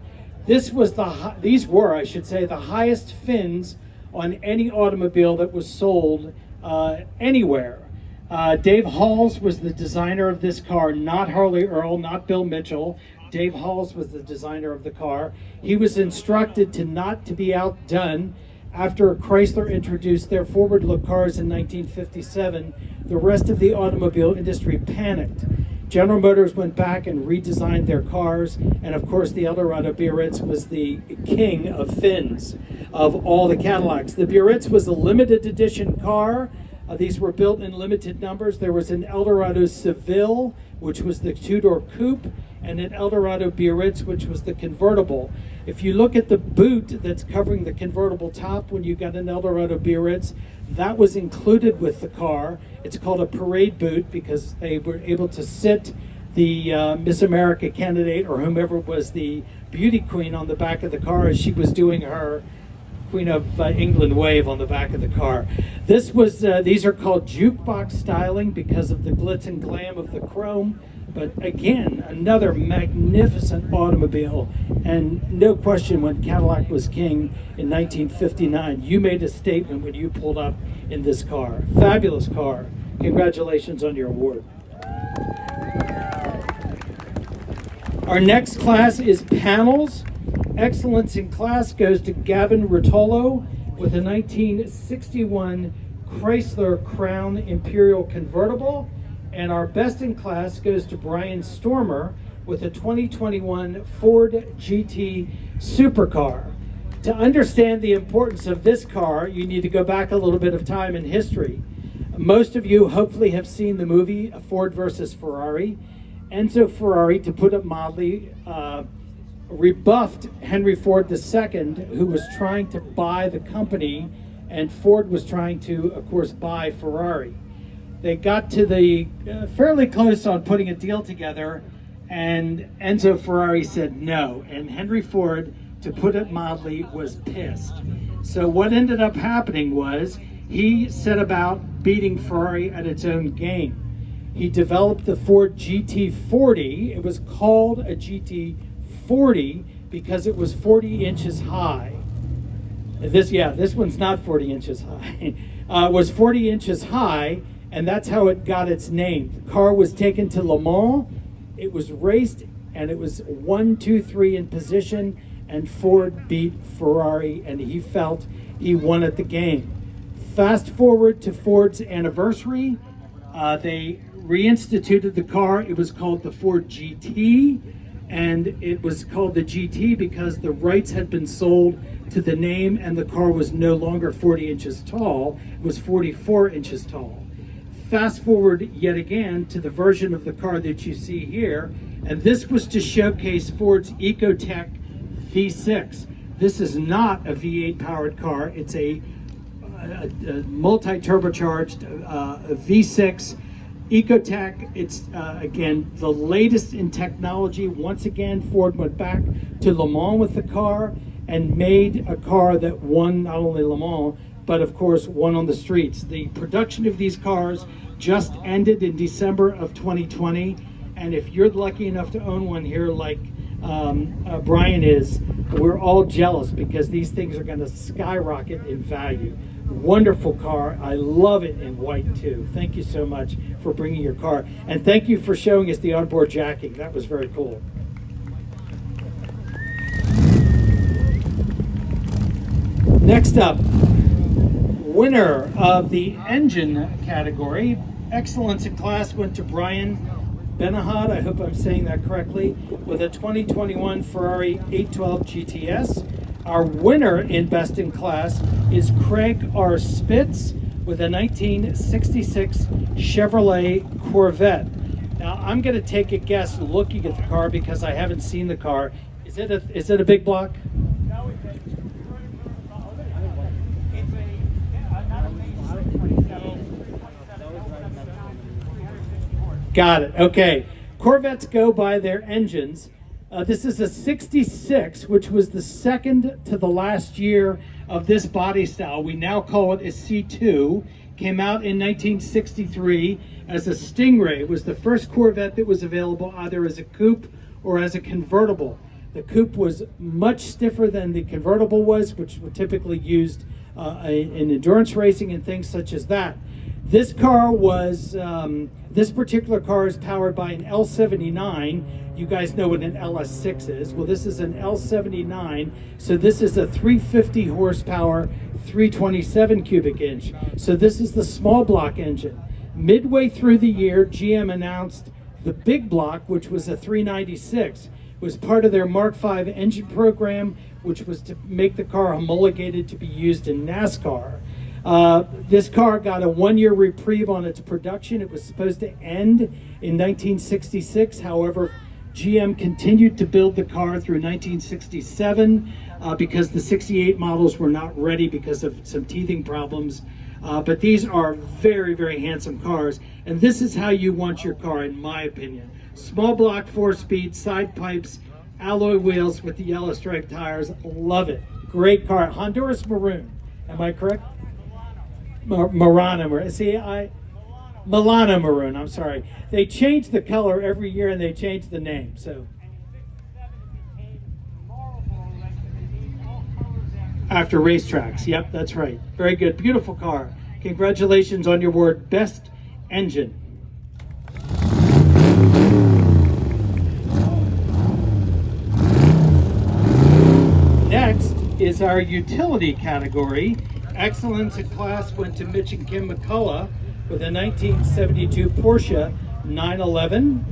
[SPEAKER 6] These were, I should say, the highest fins on any automobile that was sold anywhere. Dave Halls was the designer of this car, not Harley Earl, not Bill Mitchell. Dave Halls was the designer of the car. He was instructed not to be outdone. After Chrysler introduced their forward-look cars in 1957, the rest of the automobile industry panicked. General Motors went back and redesigned their cars, and of course the Eldorado Biarritz was the king of fins of all the Cadillacs. The Biarritz was a limited edition car. These were built in limited numbers. There was an Eldorado Seville, which was the two-door coupe, and an Eldorado Biarritz, which was the convertible. If you look at the boot that's covering the convertible top when you got an Eldorado Biarritz, that was included with the car. It's called a parade boot because they were able to sit the Miss America candidate or whomever was the beauty queen on the back of the car as she was doing her Queen of England wave on the back of the car. These are called jukebox styling because of the glitz and glam of the chrome. But again, another magnificent automobile, and no question when Cadillac was king in 1959, you made a statement when you pulled up in this car. Fabulous car. Congratulations on your award. Our next class is panels. Excellence in Class goes to Gavin Rotolo with a 1961 Chrysler Crown Imperial convertible. And our Best in Class goes to Brian Stormer with a 2021 Ford GT supercar. To understand the importance of this car, you need to go back a little bit of time in history. Most of you hopefully have seen the movie Ford versus Ferrari. Enzo Ferrari, to put it mildly, rebuffed Henry Ford II, who was trying to buy the company, and Ford was trying to, of course, buy Ferrari. They got to the fairly close on putting a deal together, and Enzo Ferrari said no, and Henry Ford, to put it mildly, was pissed. So what ended up happening was he set about beating Ferrari at its own game. He developed the Ford GT40. It was called a GT40 because it was 40 inches high. This one's not 40 inches high. It was 40 inches high, and that's how it got its name. The car was taken to Le Mans. It was raced, and it was 1, 2, 3 in position, and Ford beat Ferrari, and he felt he won at the game. Fast forward to Ford's anniversary. They reinstituted the car. It was called the Ford GT, and it was called the GT because the rights had been sold to the name, and the car was no longer 40 inches tall. It was 44 inches tall. Fast forward yet again to the version of the car that you see here, and this was to showcase Ford's Ecotec V6. This is not a V8 powered car. It's a multi-turbocharged V6 Ecotec. It's again the latest in technology. Once again, Ford went back to Le Mans with the car and made a car that won not only Le Mans, but of course won on the streets. The production of these cars just ended in December of 2020, and if you're lucky enough to own one here like Brian is, we're all jealous because these things are going to skyrocket in value. Wonderful car. I love it in white too. Thank you so much for bringing your car, and thank you for showing us the onboard jacking. That was very cool. Next up, winner of the engine category, excellence in class, went to Brian Benahad, I hope I'm saying that correctly, with a 2021 Ferrari 812 GTS. Our winner in best in class is Craig R. Spitz with a 1966 Chevrolet Corvette. Now I'm going to take a guess looking at the car because I haven't seen the car. Is it a big block? Got it. Okay. Corvettes go by their engines. This is a 66, which was the second to the last year of this body style. We now call it a C2. Came out in 1963 as a Stingray. It was the first Corvette that was available either as a coupe or as a convertible. The coupe was much stiffer than the convertible was, which were typically used in endurance racing and things such as that. This car was, this particular car is powered by an L79. You guys know what an LS6 is. Well, this is an L79, so this is a 350 horsepower, 327 cubic inch. So this is the small block engine. Midway through the year, GM announced the big block, which was a 396. It was part of their Mark V engine program, which was to make the car homologated to be used in NASCAR. This car got a one-year reprieve on its production. It was supposed to end in 1966. However, GM continued to build the car through 1967 because the 68 models were not ready because of some teething problems. But these are very, very handsome cars. And this is how you want your car, in my opinion. Small block, 4-speed, side pipes, alloy wheels with the yellow striped tires. Love it. Great car. Honduras maroon. Am I correct? Milano maroon, I'm sorry. They change the color every year and they change the name, so. After racetracks, yep, that's right. Very good, beautiful car. Congratulations on your award, Best Engine. Next is our utility category. Excellence in class went to Mitch and Kim McCullough with a 1972 Porsche 911.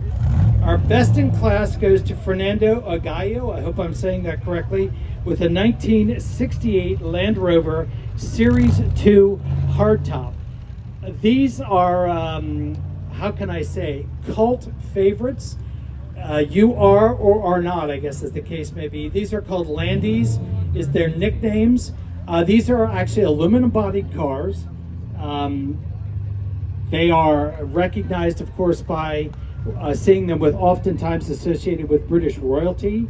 [SPEAKER 6] Our best in class goes to Fernando Agallo, I hope I'm saying that correctly, with a 1968 Land Rover Series 2 hardtop. These are, how can I say, cult favorites. You are or are not, I guess as the case may be. These are called Landies, is their nicknames. These are actually aluminum-bodied cars. They are recognized, of course, by seeing them with oftentimes associated with British royalty.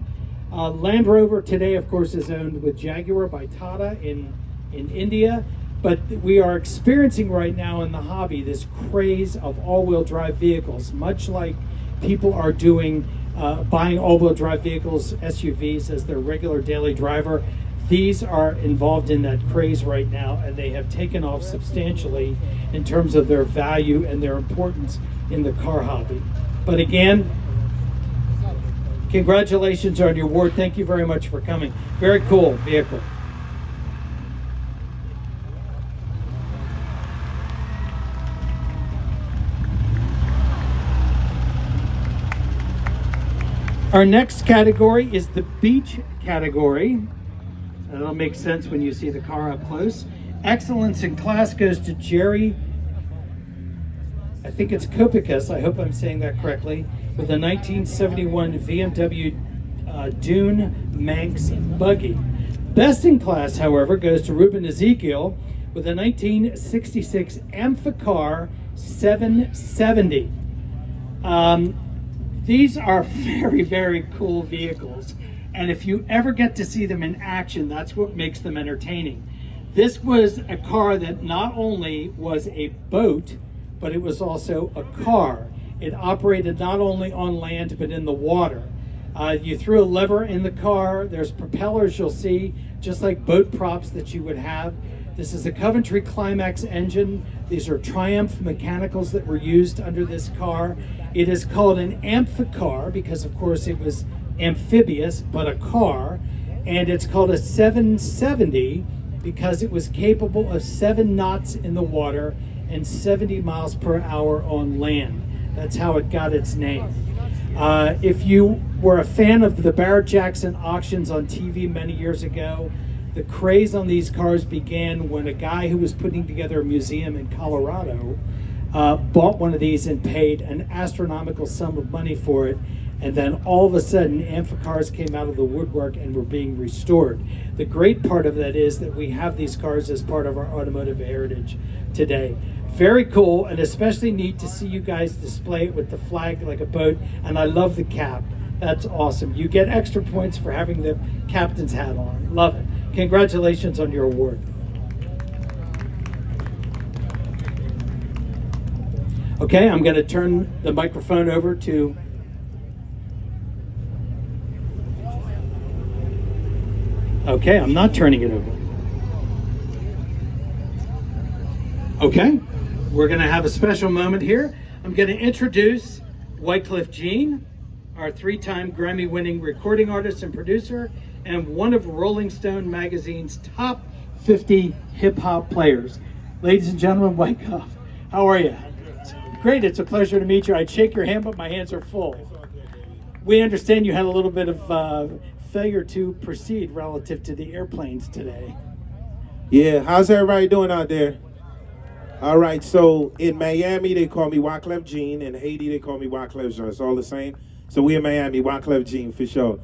[SPEAKER 6] Land Rover today, of course, is owned with Jaguar by Tata in India. But we are experiencing right now in the hobby this craze of all-wheel drive vehicles, much like people are doing buying all-wheel drive vehicles, SUVs, as their regular daily driver. These are involved in that craze right now, and they have taken off substantially in terms of their value and their importance in the car hobby. But again, congratulations on your award. Thank you very much for coming. Very cool vehicle. Our next category is the beach category. That'll make sense when you see the car up close. Excellence in class goes to Jerry, I think it's Kopicus, I hope I'm saying that correctly, with a 1971 BMW Dune Manx buggy. Best in class, however, goes to Ruben Ezekiel with a 1966 Amphicar 770. These are very, very cool vehicles. And if you ever get to see them in action, that's what makes them entertaining. This was a car that not only was a boat, but it was also a car. It operated not only on land, but in the water. You threw a lever in the car. There's propellers you'll see, just like boat props that you would have. This is a Coventry Climax engine. These are Triumph mechanicals that were used under this car. It is called an amphicar because, of course, it was amphibious, but a car. And it's called a 770 because it was capable of 7 knots in the water and 70 miles per hour on land. That's how it got its name. If you were a fan of the Barrett-Jackson auctions on TV many years ago, the craze on these cars began when a guy who was putting together a museum in Colorado bought one of these and paid an astronomical sum of money for it. And then all of a sudden, amphicars came out of the woodwork and were being restored. The great part of that is that we have these cars as part of our automotive heritage today. Very cool, and especially neat to see you guys display it with the flag like a boat. And I love the cap. That's awesome. You get extra points for having the captain's hat on. Love it. Congratulations on your award. Okay, I'm going to turn the microphone over to Okay, I'm not turning it over. Okay, we're going to have a special moment here. I'm going to introduce Wyclef Jean, our 3-time Grammy-winning recording artist and producer, and one of Rolling Stone magazine's top 50 hip-hop players. Ladies and gentlemen, Wyclef, how are you? Great, it's a pleasure to meet you. I'd shake your hand, but my hands are full. We understand you had a little bit of failure to proceed relative to the airplanes today.
[SPEAKER 10] Yeah, how's everybody doing out there? All right, so in Miami, they call me Wyclef Jean. In Haiti, they call me Wyclef Jean. It's all the same. So we in Miami, Wyclef Jean for sure.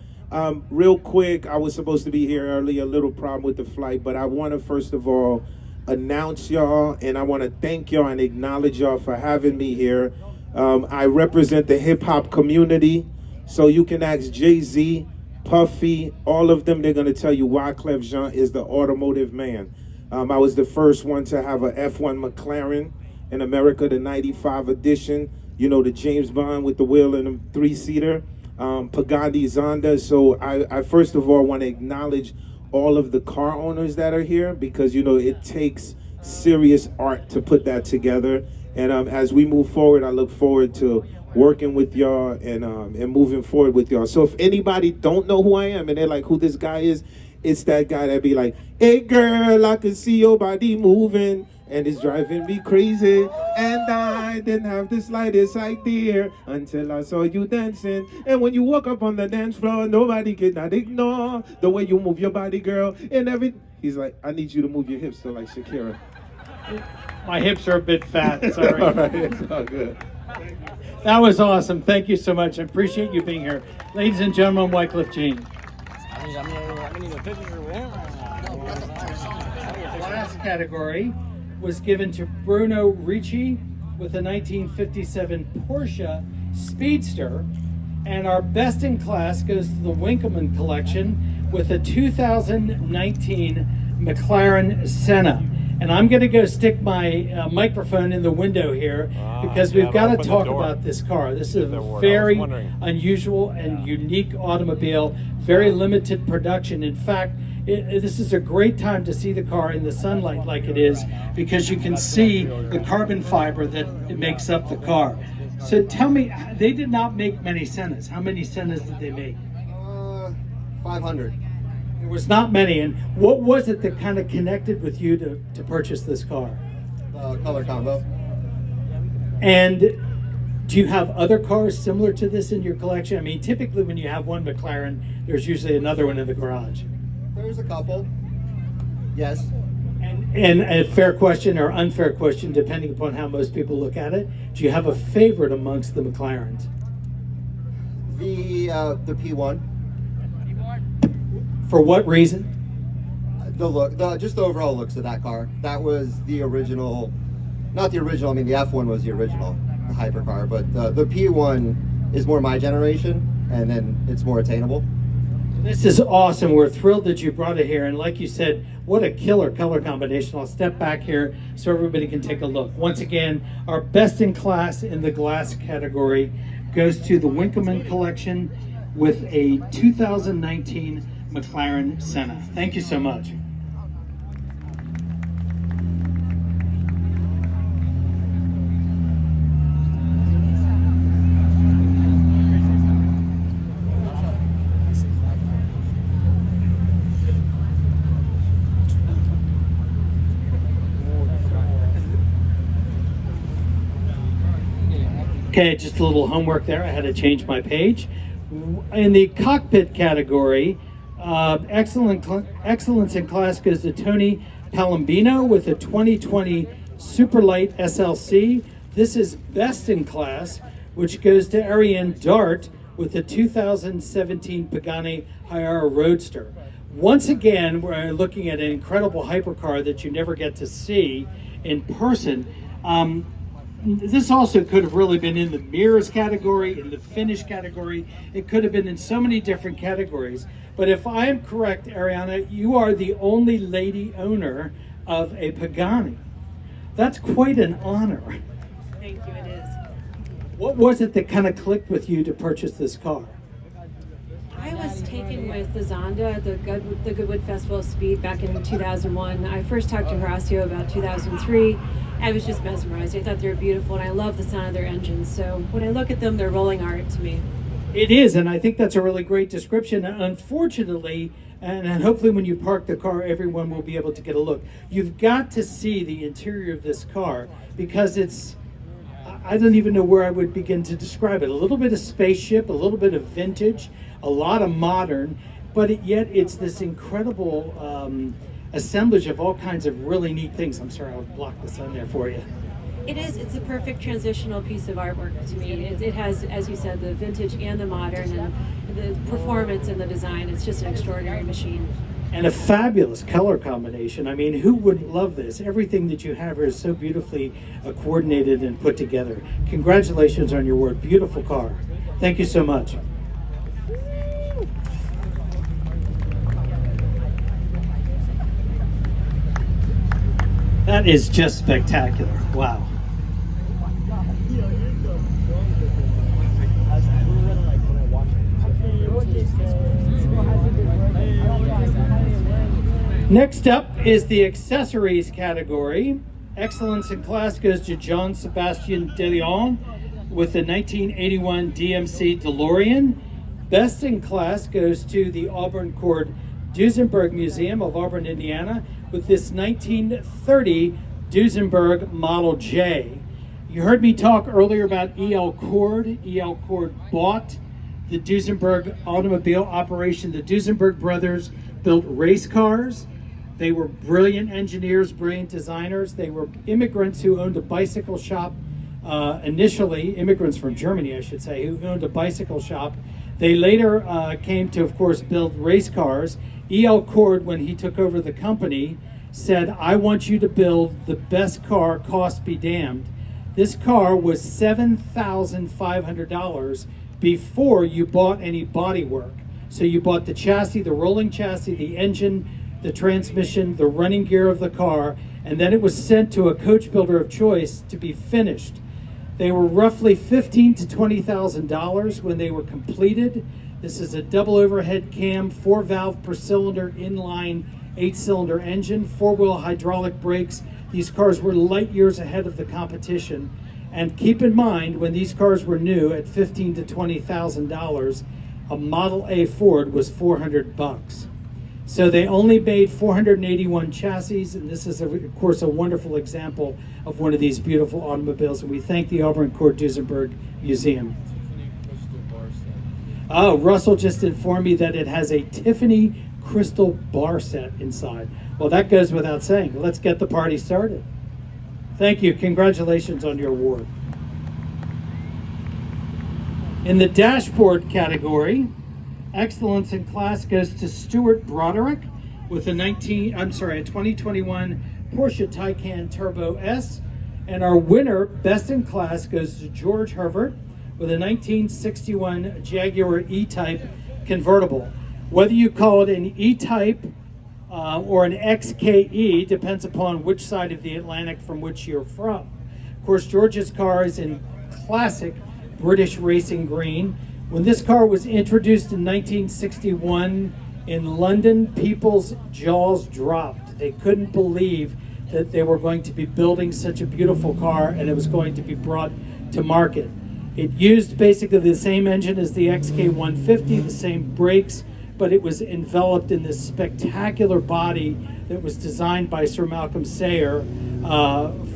[SPEAKER 10] Real quick, I was supposed to be here earlier, a little problem with the flight, but I want to first of all announce y'all, and I want to thank y'all and acknowledge y'all for having me here. I represent the hip-hop community, so you can ask Jay-Z, Puffy, all of them, they're going to tell you Wyclef Jean is the automotive man. I was the first one to have a F1 McLaren in America, the 95 edition, you know, the James Bond with the wheel and the 3-seater, Pagani Zonda. So I first of all want to acknowledge all of the car owners that are here because, you know, it takes serious art to put that together. And as we move forward, I look forward to working with y'all and moving forward with y'all. So if anybody don't know who I am and they're like, who this guy is, it's that guy that be like, hey girl, I can see your body moving and it's driving me crazy. And I didn't have the slightest idea until I saw you dancing. And when you walk up on the dance floor, nobody could not ignore the way you move your body, girl. And he's like, I need you to move your hips so like Shakira.
[SPEAKER 6] My hips are a bit fat, sorry.
[SPEAKER 10] All right, it's all good.
[SPEAKER 6] That was awesome. Thank you so much. I appreciate you being here. Ladies and gentlemen, Wyclef Jean. The last category was given to Bruno Ricci with a 1957 Porsche Speedster. And our best in class goes to the Winkleman collection with a 2019 McLaren Senna. And I'm going to go stick my microphone in the window here because we've got to talk about this car. This is a very unusual and unique automobile, very limited production. In fact, this is a great time to see the car in the sunlight like it is because you can see the carbon fiber that it makes up the car. So tell me, they did not make many Sennas. How many Sennas did they make?
[SPEAKER 2] 500.
[SPEAKER 6] There was not many. And what was it that kind of connected with you to purchase this car?
[SPEAKER 2] Color combo.
[SPEAKER 6] And do you have other cars similar to this in your collection? I mean, typically when you have one McLaren, there's usually another one in the garage.
[SPEAKER 2] There's a couple. Yes.
[SPEAKER 6] And a fair question or unfair question, depending upon how most people look at it, do you have a favorite amongst the McLarens?
[SPEAKER 2] The P1.
[SPEAKER 6] For what reason?
[SPEAKER 2] The look, just the overall looks of that car. That was the original, not the original. I mean, the F1 was the original, the hypercar, but the P1 is more my generation, and then it's more attainable.
[SPEAKER 6] This is awesome. We're thrilled that you brought it here. And like you said, what a killer color combination. I'll step back here so everybody can take a look. Once again, our best in class in the glass category goes to the Winkleman collection with a 2019 McLaren Senna. Thank you so much. Okay, just a little homework there. I had to change my page. In the cockpit category, excellence in class goes to Tony Palambino with a 2020 Superlight SLC. This is best in class, which goes to Ariane Dart with the 2017 Pagani Hyera Roadster. Once again, we're looking at an incredible hypercar that you never get to see in person. This also could have really been in the mirrors category, in the finish category. It could have been in so many different categories. But if I am correct, Ariana, you are the only lady owner of a Pagani. That's quite an honor.
[SPEAKER 11] Thank you, it is.
[SPEAKER 6] What was it that kind of clicked with you to purchase this car?
[SPEAKER 11] I was taken with the Zonda, the Goodwood Festival of Speed back in 2001. I first talked to Horacio about 2003. I was just mesmerized. I thought they were beautiful, and I love the sound of their engines. So when I look at them, they're rolling art to me.
[SPEAKER 6] It is, and I think that's a really great description. Unfortunately, and hopefully when you park the car, everyone will be able to get a look. You've got to see the interior of this car because it's, I don't even know where I would begin to describe it. A little bit of spaceship, a little bit of vintage, a lot of modern, but yet it's this incredible assemblage of all kinds of really neat things. I'm sorry, I'll block the sun there for you.
[SPEAKER 11] It is. It's a perfect transitional piece of artwork to me. It has, as you said, the vintage and the modern, and the performance and the design. It's just an extraordinary machine.
[SPEAKER 6] And a fabulous color combination. I mean, who wouldn't love this? Everything that you have here is so beautifully coordinated and put together. Congratulations on your work. Beautiful car. Thank you so much. That is just spectacular. Wow. Next up is the accessories category. Excellence in class goes to John Sebastian De Leon with the 1981 DMC DeLorean. Best in class goes to the Auburn Cord Duesenberg Museum of Auburn, Indiana, with this 1930 Duesenberg Model J. You heard me talk earlier about E.L. Cord. E.L. Cord bought the Duesenberg automobile operation. The Duesenberg brothers built race cars. They were brilliant engineers, brilliant designers. They were immigrants who owned a bicycle shop, initially, immigrants from Germany, I should say, who owned a bicycle shop. They later came to, of course, build race cars. E.L. Cord, when he took over the company, said, I want you to build the best car, cost be damned. This car was $7,500 before you bought any body work. So you bought the chassis, the rolling chassis, the engine, the transmission, the running gear of the car, and then it was sent to a coach builder of choice to be finished. They were roughly $15,000 to $20,000 when they were completed. This is a double overhead cam, 4-valve per cylinder, inline 8-cylinder engine, 4-wheel hydraulic brakes. These cars were light years ahead of the competition. And keep in mind, when these cars were new at $15,000 to $20,000, a Model A Ford was $400. So they only made 481 chassis, and this is, of course, a wonderful example of one of these beautiful automobiles. And we thank the Auburn Cord Duesenberg Museum. Oh, Russell just informed me that it has a Tiffany crystal bar set inside. Well, that goes without saying. Let's get the party started. Thank you. Congratulations on your award. In the dashboard category, excellence in class goes to Stuart Broderick with a 2021 Porsche Taycan Turbo S. And our winner, best in class, goes to George Herbert with a 1961 Jaguar E-Type convertible. Whether you call it an E-Type or an XKE depends upon which side of the Atlantic from which you're from. Of course, George's car is in classic British racing green. When this car was introduced in 1961 in London, people's jaws dropped. They couldn't believe that they were going to be building such a beautiful car and it was going to be brought to market. It used basically the same engine as the XK150, the same brakes, but it was enveloped in this spectacular body that was designed by Sir Malcolm Sayer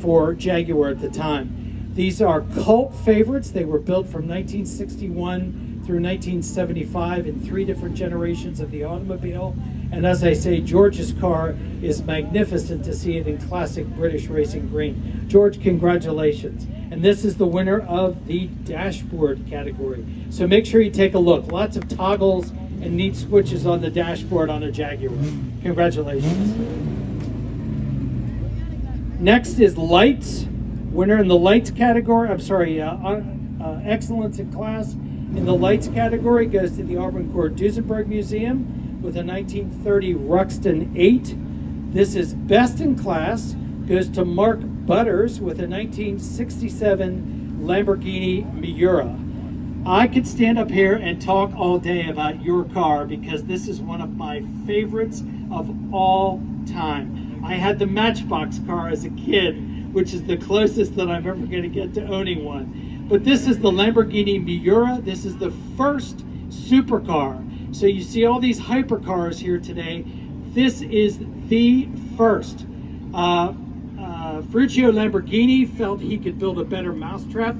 [SPEAKER 6] for Jaguar at the time. These are cult favorites. They were built from 1961 through 1975 in 3 different generations of the automobile. And as I say, George's car is magnificent to see it in classic British racing green. George, congratulations. And this is the winner of the dashboard category. So make sure you take a look. Lots of toggles and neat switches on the dashboard on a Jaguar. Congratulations. Next is lights. Winner in the lights category, excellence in class in the lights category goes to the Auburn Court Duesenberg Museum with a 1930 Ruxton 8. This is best in class, goes to Mark Butters with a 1967 Lamborghini Miura. I could stand up here and talk all day about your car because this is one of my favorites of all time. I had the Matchbox car as a kid, which is the closest that I'm ever going to get to owning one. But this is the Lamborghini Miura. This is the first supercar. So you see all these hypercars here today. This is the first. Ferruccio Lamborghini felt he could build a better mousetrap,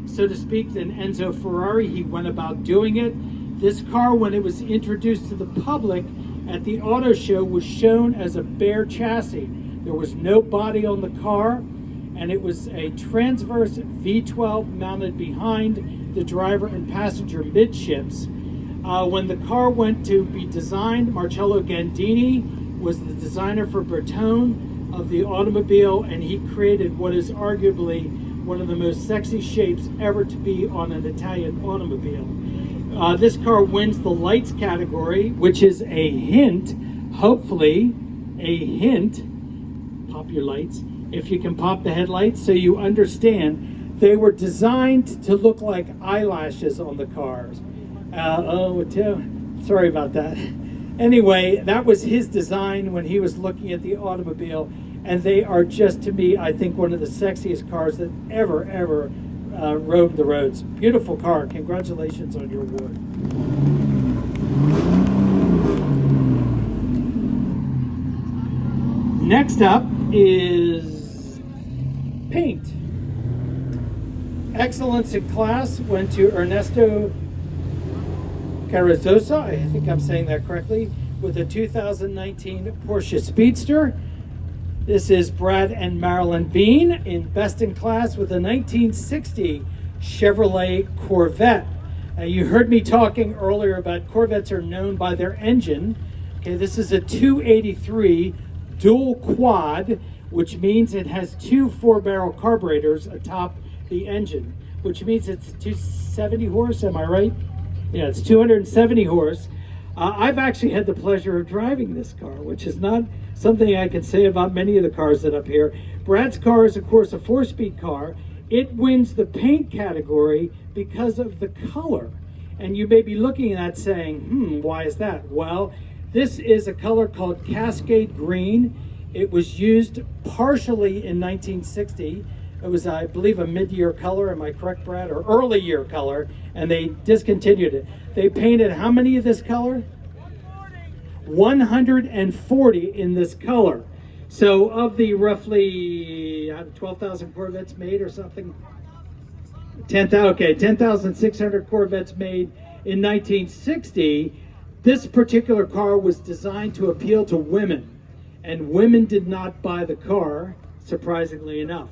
[SPEAKER 6] so to speak, than Enzo Ferrari. He went about doing it. This car, when it was introduced to the public at the auto show, was shown as a bare chassis. There was no body on the car, and it was a transverse V12 mounted behind the driver and passenger midships. When the car went to be designed, Marcello Gandini was the designer for Bertone of the automobile, and he created what is arguably one of the most sexy shapes ever to be on an Italian automobile. This car wins the lights category, which is a hint, hopefully, a hint, pop your lights, if you can pop the headlights so you understand. They were designed to look like eyelashes on the cars. Sorry about that. Anyway, that was his design when he was looking at the automobile, and they are just, to me, I think one of the sexiest cars that ever rode the roads. Beautiful car. Congratulations on your award. Next up is paint. Excellence in class went to Ernesto Carrizosa, I think I'm saying that correctly, with a 2019 Porsche Speedster. This is Brad and Marilyn Bean in best in class with a 1960 Chevrolet Corvette. You heard me talking earlier about Corvettes are known by their engine. Okay, this is a 283 dual quad, which means it has 2 4-barrel carburetors atop the engine, which means it's 270 horse, am I right? Yeah, it's 270 horse. I've actually had the pleasure of driving this car, which is not something I can say about many of the cars that are up here. Brad's car is, of course, a 4-speed car. It wins the paint category because of the color. And you may be looking at that saying, why is that? Well, this is a color called Cascade Green. It was used partially in 1960. It was, I believe, a mid-year color, am I correct, Brad? Or early year color, and they discontinued it. They painted how many of this color? 140 in this color. So of the roughly 12,000 Corvettes made or something, 10,600 Corvettes made in 1960, this particular car was designed to appeal to women, and women did not buy the car, surprisingly enough.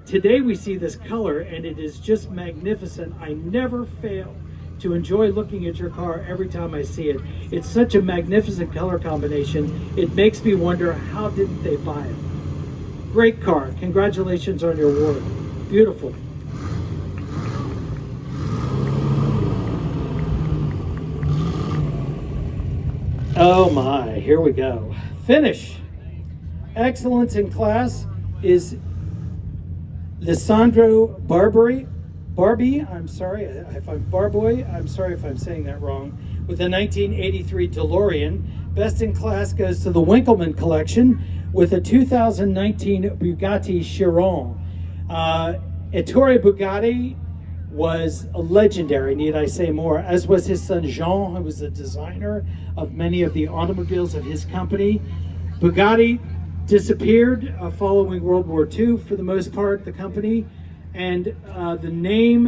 [SPEAKER 6] Today we see this color, and it is just magnificent. I never fail to enjoy looking at your car every time I see it. It's such a magnificent color combination. It makes me wonder, how didn't they buy it? Great car. Congratulations on your award. Beautiful. Oh my, here we go. Finish. Excellence in class is Lissandro Barbie, I'm sorry if I'm saying that wrong, with a 1983 DeLorean. Best in class goes to the Winkleman collection with a 2019 Bugatti Chiron. Ettore Bugatti was legendary, need I say more, as was his son Jean, who was the designer of many of the automobiles of his company. Bugatti disappeared following World War II for the most part, the company, and the name,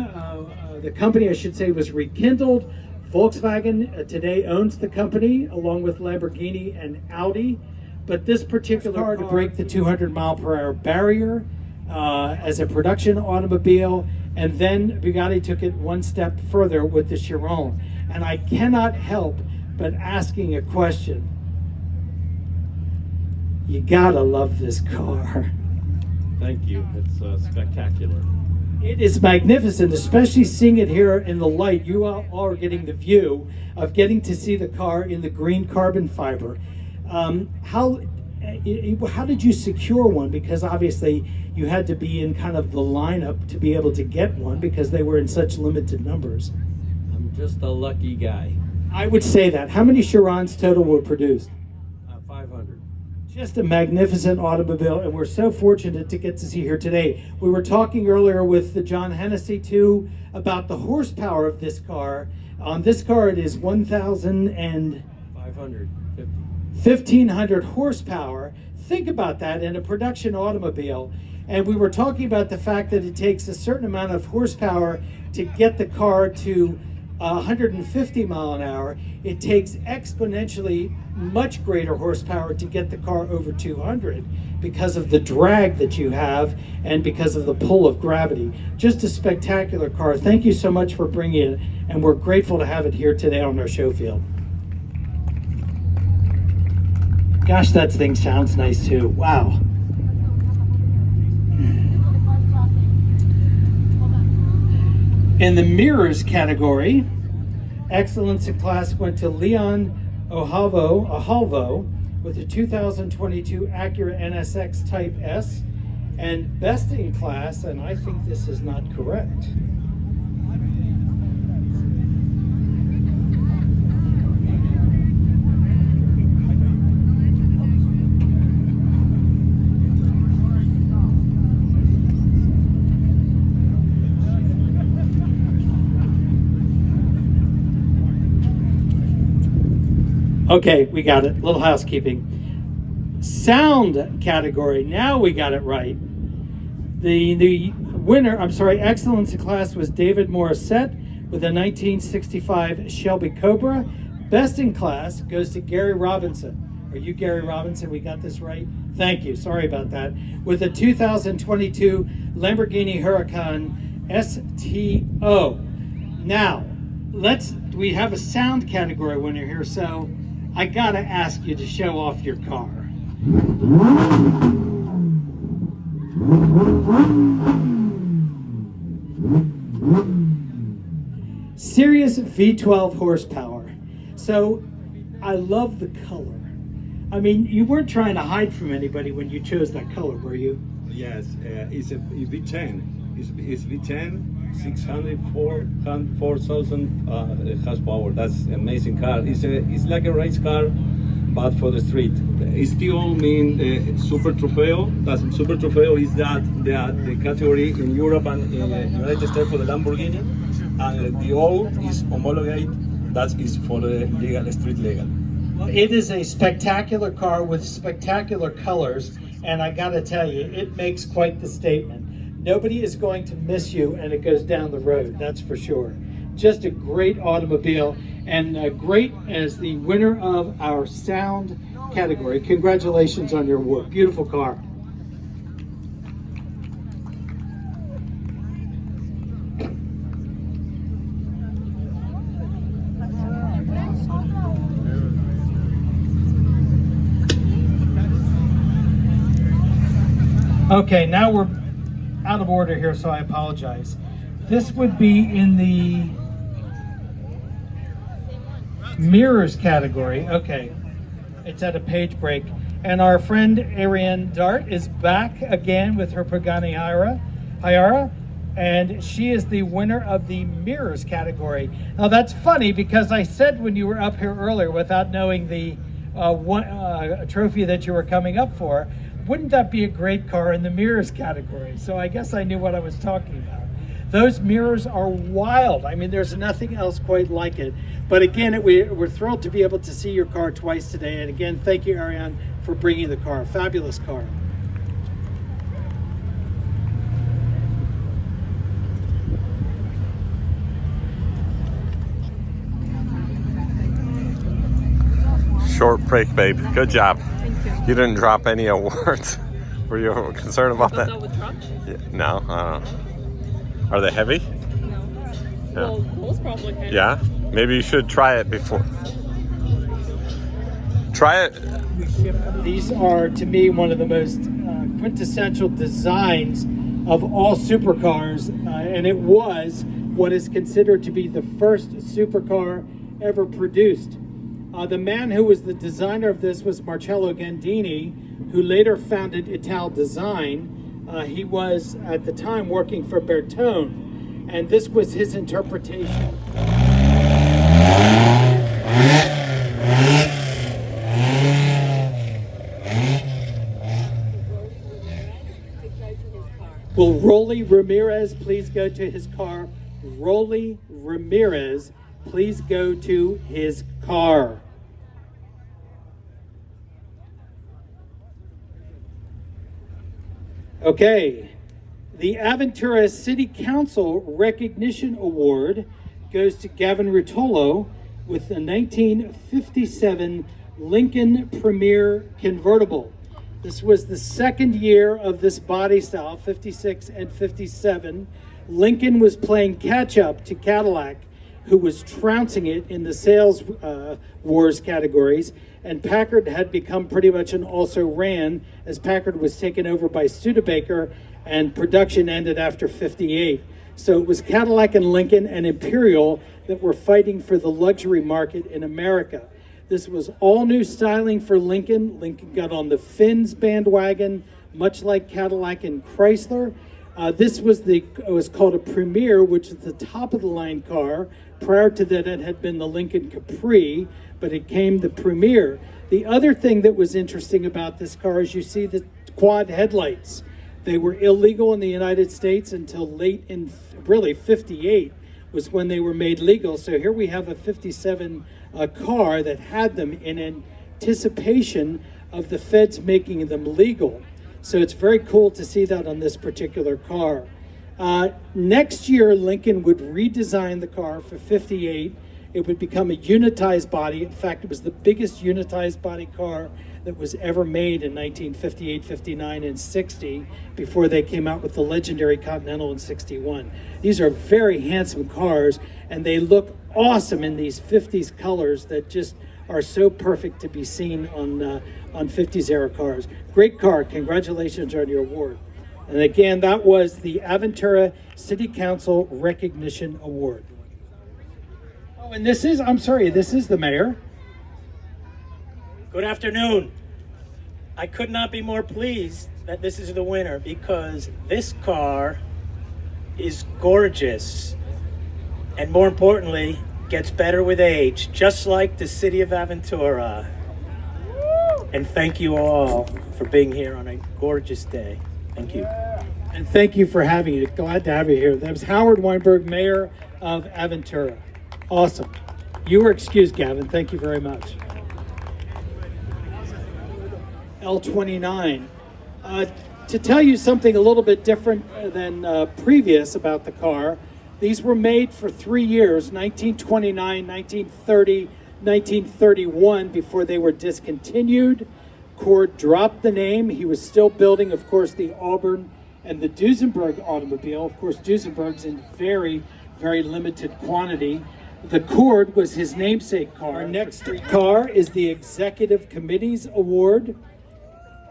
[SPEAKER 6] the company I should say, was rekindled. Volkswagen today owns the company along with Lamborghini and Audi, but this particular car to break the 200 mile per hour barrier as a production automobile, and then Bugatti took it one step further with the Chiron. And I cannot help but asking a question. You gotta love this car.
[SPEAKER 12] Thank you. It's spectacular.
[SPEAKER 6] It is magnificent, especially seeing it here in the light. You all are getting the view of getting to see the car in the green carbon fiber. How did you secure one? Because obviously you had to be in kind of the lineup to be able to get one because they were in such limited numbers.
[SPEAKER 12] I'm just a lucky guy.
[SPEAKER 6] I would say that. How many Chirons total were produced?
[SPEAKER 12] 500.
[SPEAKER 6] Just a magnificent automobile, and we're so fortunate to get to see here today. We were talking earlier with the John Hennessy too about the horsepower of this car. On this car, it is 1,500 horsepower. Think about that in a production automobile. And we were talking about the fact that it takes a certain amount of horsepower to get the car to 150 mile an hour. It takes exponentially much greater horsepower to get the car over 200 because of the drag that you have and because of the pull of gravity. Just a spectacular car. Thank you so much for bringing it, and we're grateful to have it here today on our show field. Gosh, that thing sounds nice too. Wow. In the mirrors category, excellence in class went to Leon Ohalvo with a 2022 Acura NSX Type S, and best in class, and I think this is not correct. Okay, we got it. Little housekeeping. Sound category. Now we got it right. The winner, excellence in class was David Morissette with a 1965 Shelby Cobra. Best in class goes to Gary Robinson. Are you Gary Robinson? We got this right? Thank you. Sorry about that. With a 2022 Lamborghini Huracan STO. Now, we have a sound category winner here, so I gotta ask you to show off your car. Serious V12 horsepower. So I love the color. I mean, you weren't trying to hide from anybody when you chose that color, were you?
[SPEAKER 12] Yes, it's a V10. It's V10. 4,000 horsepower. That's an amazing car. It's like a race car, but for the street. It still means Super Trofeo. That Super Trofeo is the category in Europe and in the United States for the Lamborghini, and the old is homologate. That is for the legal, street legal.
[SPEAKER 6] Well, it is a spectacular car with spectacular colors, and I gotta tell you, it makes quite the statement. Nobody is going to miss you, and it goes down the road, that's for sure. Just a great automobile, and great as the winner of our sound category. Congratulations on your award. Beautiful car. Okay, now we're out of order here, so I apologize. This would be in the mirrors category. Okay, it's at a page break. And our friend Ariane Dart is back again with her Pagani Hyara, and she is the winner of the mirrors category. Now that's funny because I said when you were up here earlier, without knowing the trophy that you were coming up for, wouldn't that be a great car in the mirrors category? So I guess I knew what I was talking about. Those mirrors are wild. I mean, there's nothing else quite like it. But again, we're thrilled to be able to see your car twice today. And again, thank you, Ariane, for bringing the car. Fabulous car.
[SPEAKER 1] Short break, babe. Good job.
[SPEAKER 3] Thank you.
[SPEAKER 1] You didn't drop any awards. Were you concerned about that? Yeah, no. Are they heavy?
[SPEAKER 3] No. Well, those probably heavy.
[SPEAKER 1] Yeah. Maybe you should try it before. Try it.
[SPEAKER 6] These are, to me, one of the most quintessential designs of all supercars, and it was what is considered to be the first supercar ever produced. The man who was the designer of this was Marcello Gandini, who later founded Ital Design. He was, at the time, working for Bertone, and this was his interpretation. Will Rolly Ramirez please go to his car? Rolly Ramirez, please go to his car. Okay, the Aventura City Council Recognition Award goes to Gavin Rutolo with the 1957 Lincoln Premier Convertible. This was the second year of this body style, 56 and 57. Lincoln was playing catch up to Cadillac, who was trouncing it in the sales wars categories, and Packard had become pretty much an also-ran as Packard was taken over by Studebaker and production ended after 58. So it was Cadillac and Lincoln and Imperial that were fighting for the luxury market in America. This was all new styling for Lincoln. Lincoln got on the Fins bandwagon, much like Cadillac and Chrysler. This was it was called a Premier, which is the top of the line car. Prior to that, it had been the Lincoln Capri, but it came the Premier. The other thing that was interesting about this car is you see the quad headlights. They were illegal in the United States until late in, really 58 was when they were made legal. So here we have a 57 car that had them in anticipation of the feds making them legal. So it's very cool to see that on this particular car. Next year, Lincoln would redesign the car for 58. It would become a unitized body. In fact, it was the biggest unitized body car that was ever made in 1958, 59, and 60 before they came out with the legendary Continental in 61. These are very handsome cars, and they look awesome in these 50s colors that just are so perfect to be seen on 50s era cars. Great car. Congratulations on your award. And again, that was the Aventura City Council Recognition Award. Oh, and this is the mayor.
[SPEAKER 13] Good afternoon. I could not be more pleased that this is the winner because this car is gorgeous and more importantly, gets better with age, just like the city of Aventura. And thank you all for being here on a gorgeous day. Thank you.
[SPEAKER 6] And thank you for having it. Glad to have you here. That was Howard Weinberg, mayor of Aventura. Awesome. You were excused, Gavin. Thank you very much. L29. To tell you something a little bit different than previous about the car, these were made for 3 years, 1929, 1930, 1931, before they were discontinued. Cord dropped the name. He was still building, of course, the Auburn and the Duesenberg automobile. Of course, Duesenberg's in very, very limited quantity. The Cord was his namesake car. Our next car is the Executive Committee's Award.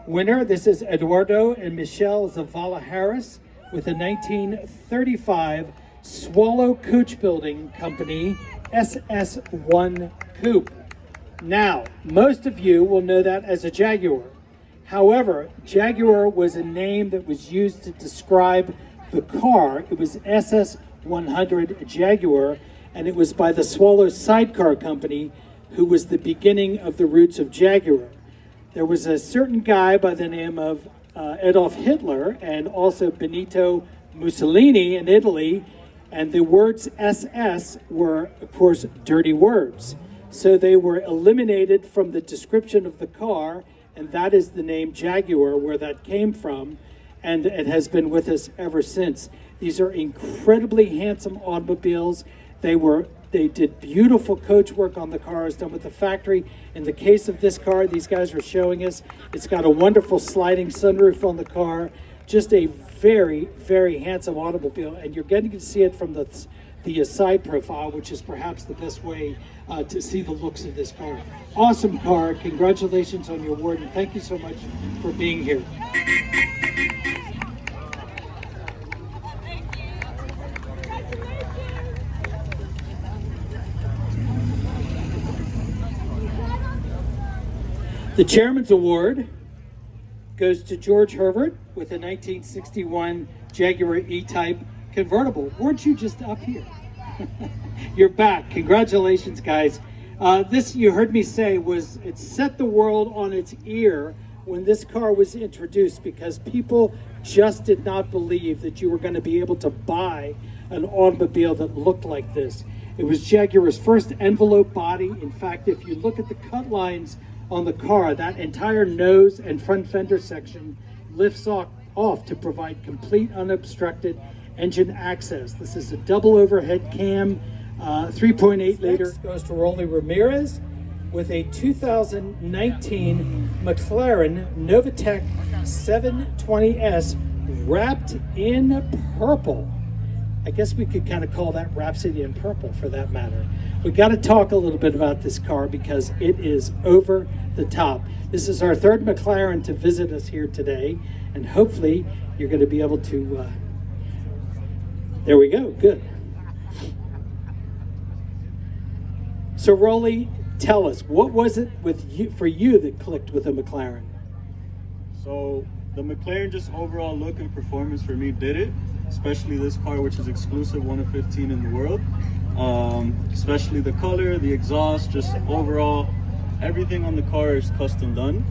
[SPEAKER 6] winner. This is Eduardo and Michelle Zavala Harris with a 1935 Swallow Coach Building Company SS1 Coupe. Now, most of you will know that as a Jaguar. However, Jaguar was a name that was used to describe the car. It was SS100 Jaguar, and it was by the Swallow Sidecar Company, who was the beginning of the roots of Jaguar. There was a certain guy by the name of Adolf Hitler and also Benito Mussolini in Italy, and the words SS were, of course, dirty words. So they were eliminated from the description of the car, and that is the name Jaguar, where that came from, and it has been with us ever since. These are incredibly handsome automobiles. They did beautiful coach work on the cars done with the factory. In the case of this car, these guys are showing us, it's got a wonderful sliding sunroof on the car. Just a very, very handsome automobile, and you're getting to see it from the side profile, which is perhaps the best way to see the looks of this car. Awesome car. Congratulations on your award, and thank you so much for being here. The Chairman's Award goes to George Herbert with a 1961 Jaguar E-Type convertible. Weren't you just up here? You're back. Congratulations, guys. This, you heard me say, it set the world on its ear when this car was introduced, because people just did not believe that you were going to be able to buy an automobile that looked like this. It was Jaguar's first envelope body. In fact, if you look at the cut lines on the car, that entire nose and front fender section lifts off to provide complete unobstructed engine access. This is a double overhead cam, 3.8 liter. Next goes to Rolly Ramirez with a 2019 McLaren Novatec 720S wrapped in purple. I guess we could kind of call that Rhapsody in Purple for that matter. We got to talk a little bit about this car because it is over the top. This is our third McLaren to visit us here today, and hopefully you're going to be able to, there we go, good. So Rolly, tell us, what was it for you that clicked with a McLaren?
[SPEAKER 14] So the McLaren, just overall look and performance for me did it, especially this car, which is exclusive, 1 of 15 in the world. Especially the color, the exhaust, just overall, everything on the car is custom done.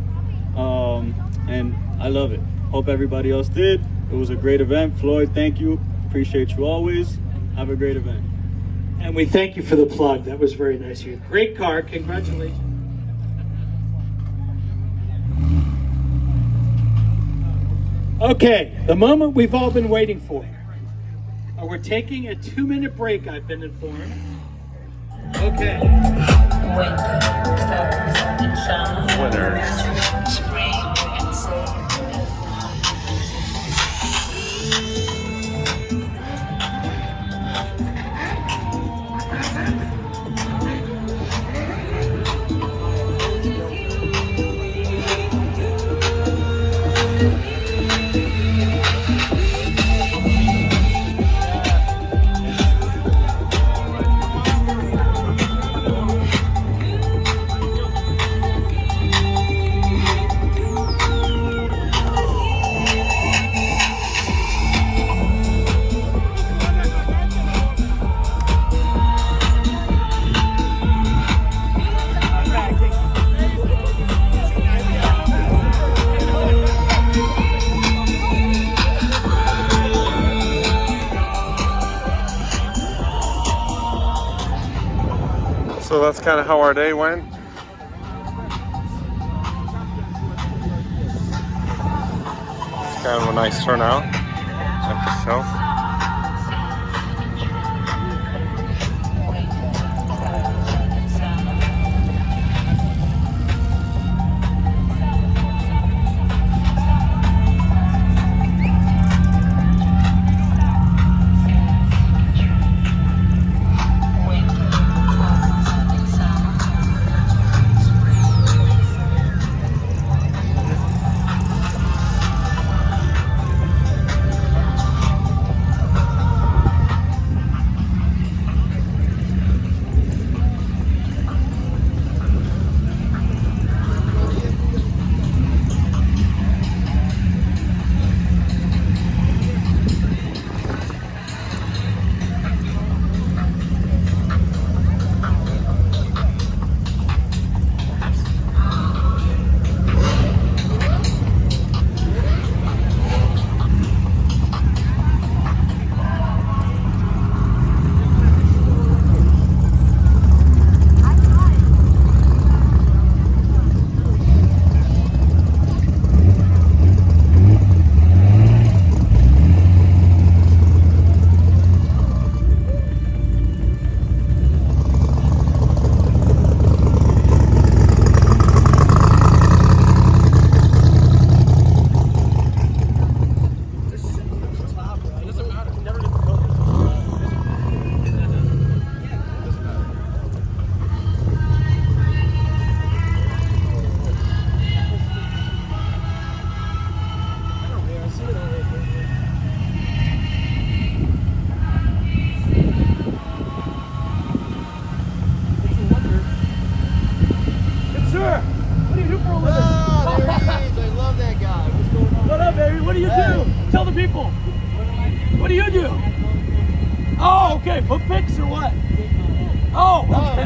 [SPEAKER 14] And I love it. Hope everybody else did. It was a great event. Floyd, thank you. Appreciate you always. Have a great event.
[SPEAKER 6] And we thank you for the plug. That was very nice of you. Great car. Congratulations. Okay, the moment we've all been waiting for. We're taking a 2-minute break, I've been informed. Okay.
[SPEAKER 1] Winners. So that's kind of how our day went. It's kind of a nice turnout at the show.
[SPEAKER 13] Oh, okay. Foot pics or what? Oh, okay.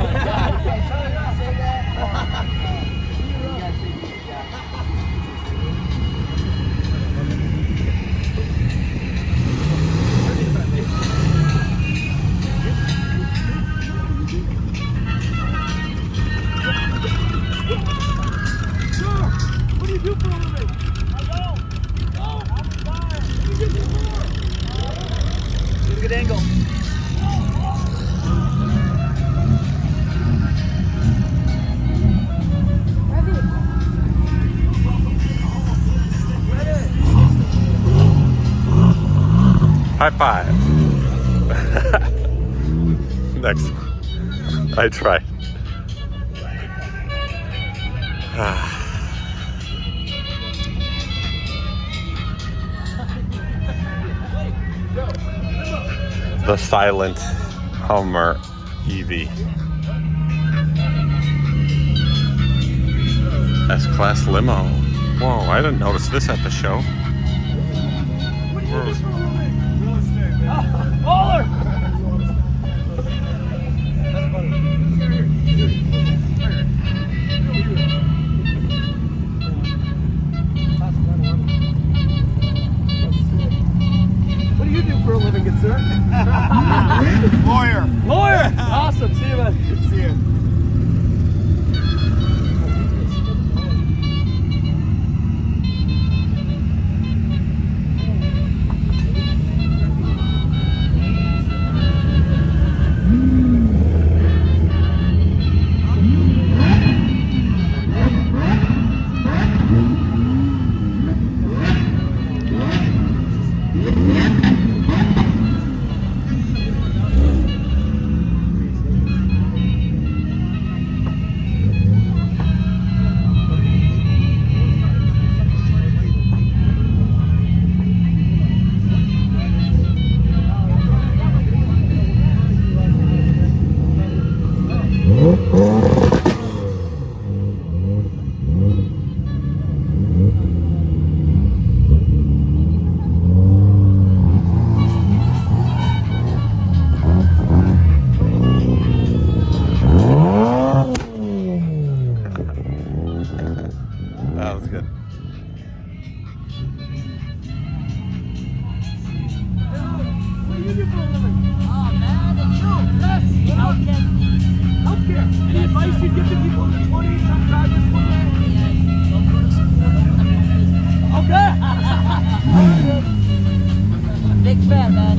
[SPEAKER 13] What do you do for a living? I don't. I'm retired. What do you do for? Get a good angle.
[SPEAKER 1] High five. Next. I tried. The silent Hummer EV. S-Class limo. Whoa, I didn't notice this at the show.
[SPEAKER 13] Baller! What do you do for a living, good sir?
[SPEAKER 15] Lawyer.
[SPEAKER 13] Lawyer! Awesome. See you, man.
[SPEAKER 15] Good to see you.
[SPEAKER 1] That was good.
[SPEAKER 13] What do you do for a living? Oh, man, it's you. Yes. Healthcare. Any advice you give to people in their 20s trying to drive this one day? Okay.
[SPEAKER 16] Big fan, man.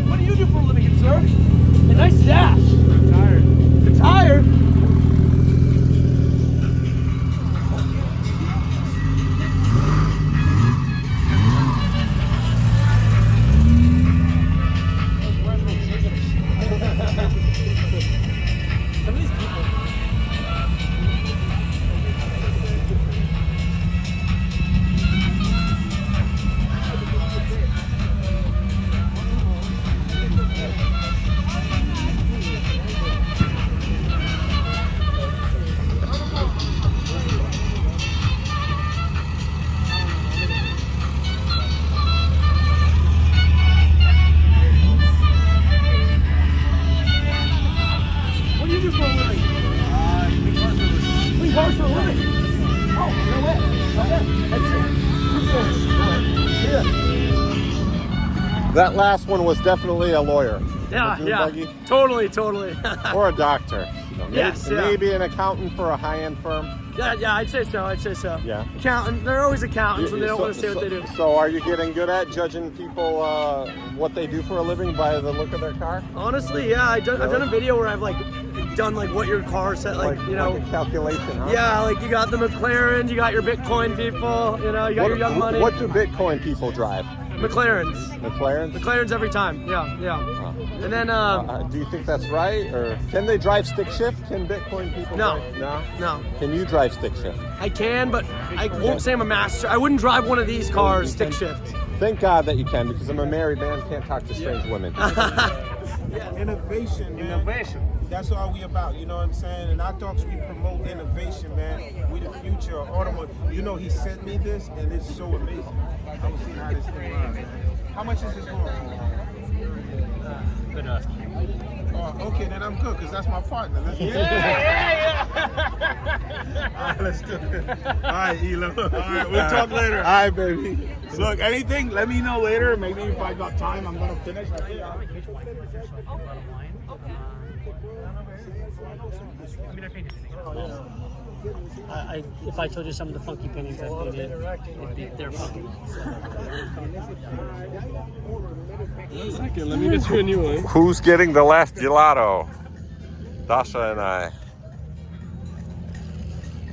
[SPEAKER 13] What do you do for a living, sir? A nice dash. Retired. Retired? Some of these people. What do you do for a living? Clean cars for a living. Oh, no way. Okay. That's it. Yeah.
[SPEAKER 2] That last one was definitely a lawyer.
[SPEAKER 13] Yeah,
[SPEAKER 2] A dune
[SPEAKER 13] yeah.
[SPEAKER 2] buggy.
[SPEAKER 13] Totally.
[SPEAKER 2] Or a doctor.
[SPEAKER 13] Yes, yeah.
[SPEAKER 2] Maybe an accountant for a high-end firm.
[SPEAKER 13] Yeah, I'd say so.
[SPEAKER 2] Yeah.
[SPEAKER 13] Accountant, they're always accountants when they don't want to say what they do.
[SPEAKER 2] So are you getting good at judging people what they do for a living by the look of their car?
[SPEAKER 13] Honestly, yeah, I've done a video where I've done what your car said,
[SPEAKER 2] Like a calculation, huh?
[SPEAKER 13] Yeah, you got the McLaren, you got your Bitcoin people, you got your Young Money.
[SPEAKER 2] What do Bitcoin people drive?
[SPEAKER 13] McLarens.
[SPEAKER 2] McLarens?
[SPEAKER 13] McLarens every time. Yeah. And then
[SPEAKER 2] do you think that's right, or can they drive stick shift? Can Bitcoin people?
[SPEAKER 13] No.
[SPEAKER 2] drive?
[SPEAKER 13] No.
[SPEAKER 2] Can you drive stick shift?
[SPEAKER 13] I can, but I won't say I'm a master. I wouldn't drive one of these cars stick shift.
[SPEAKER 1] Thank God that you can, because I'm a married man, can't talk to strange women.
[SPEAKER 10] Innovation, man. Innovation. That's all we about, you know what I'm saying? And our talks, we promote innovation, man. We the future of automotive. You know, he sent me this, and it's so amazing. I was seeing how this thing runs, man. How much is this going for?
[SPEAKER 5] Good enough.
[SPEAKER 10] Oh, okay, then I'm good, because that's my partner. Let's
[SPEAKER 5] Yeah.
[SPEAKER 10] All right, let's do it. All right, Elo.
[SPEAKER 14] All right, we'll talk later.
[SPEAKER 10] All right, baby.
[SPEAKER 14] Look, anything, let me know later. Maybe if I got time, I'm gonna finish.
[SPEAKER 5] If I told you some of the funky paintings I painted, they're funky.
[SPEAKER 7] One second, let me get you a new one.
[SPEAKER 1] Who's getting the last gelato? Dasha and I.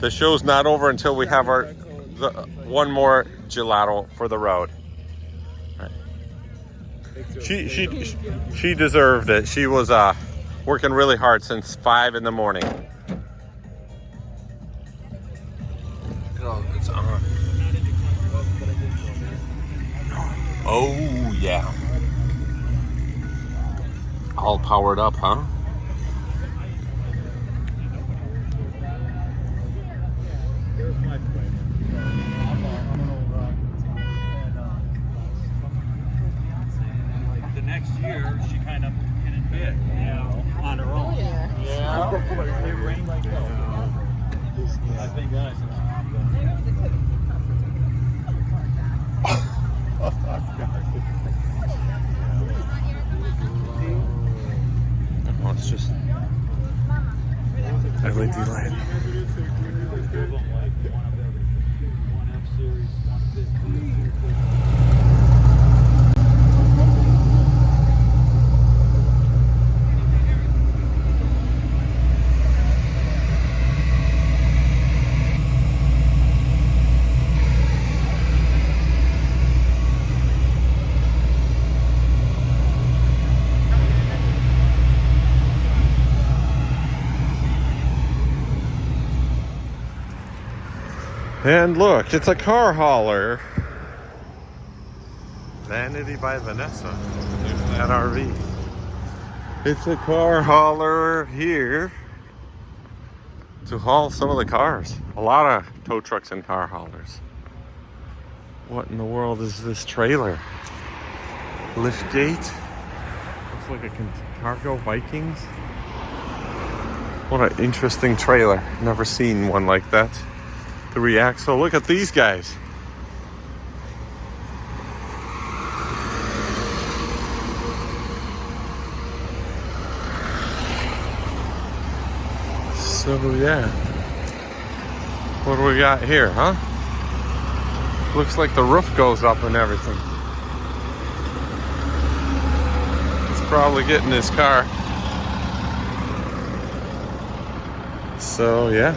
[SPEAKER 1] The show's not over until we have one more gelato for the road. Right. She deserved it. She was working really hard since 5 in the morning. Oh, it's on. Oh yeah. All powered up, huh?
[SPEAKER 5] The next year, she kind of hit it big, you know, on her own. Yeah. It rained like hell. I think that's
[SPEAKER 1] Oh, it's just LED light. And look, it's a car hauler. Vanity by Vanessa. There's that RV. It's a car hauler here to haul some of the cars. A lot of tow trucks and car haulers. What in the world is this trailer? Lift gate. Looks like a cargo Vikings. What an interesting trailer. Never seen one like that. 3-axle. Look at these guys. So yeah. What do we got here, huh? Looks like the roof goes up and everything. It's probably getting his car. So yeah.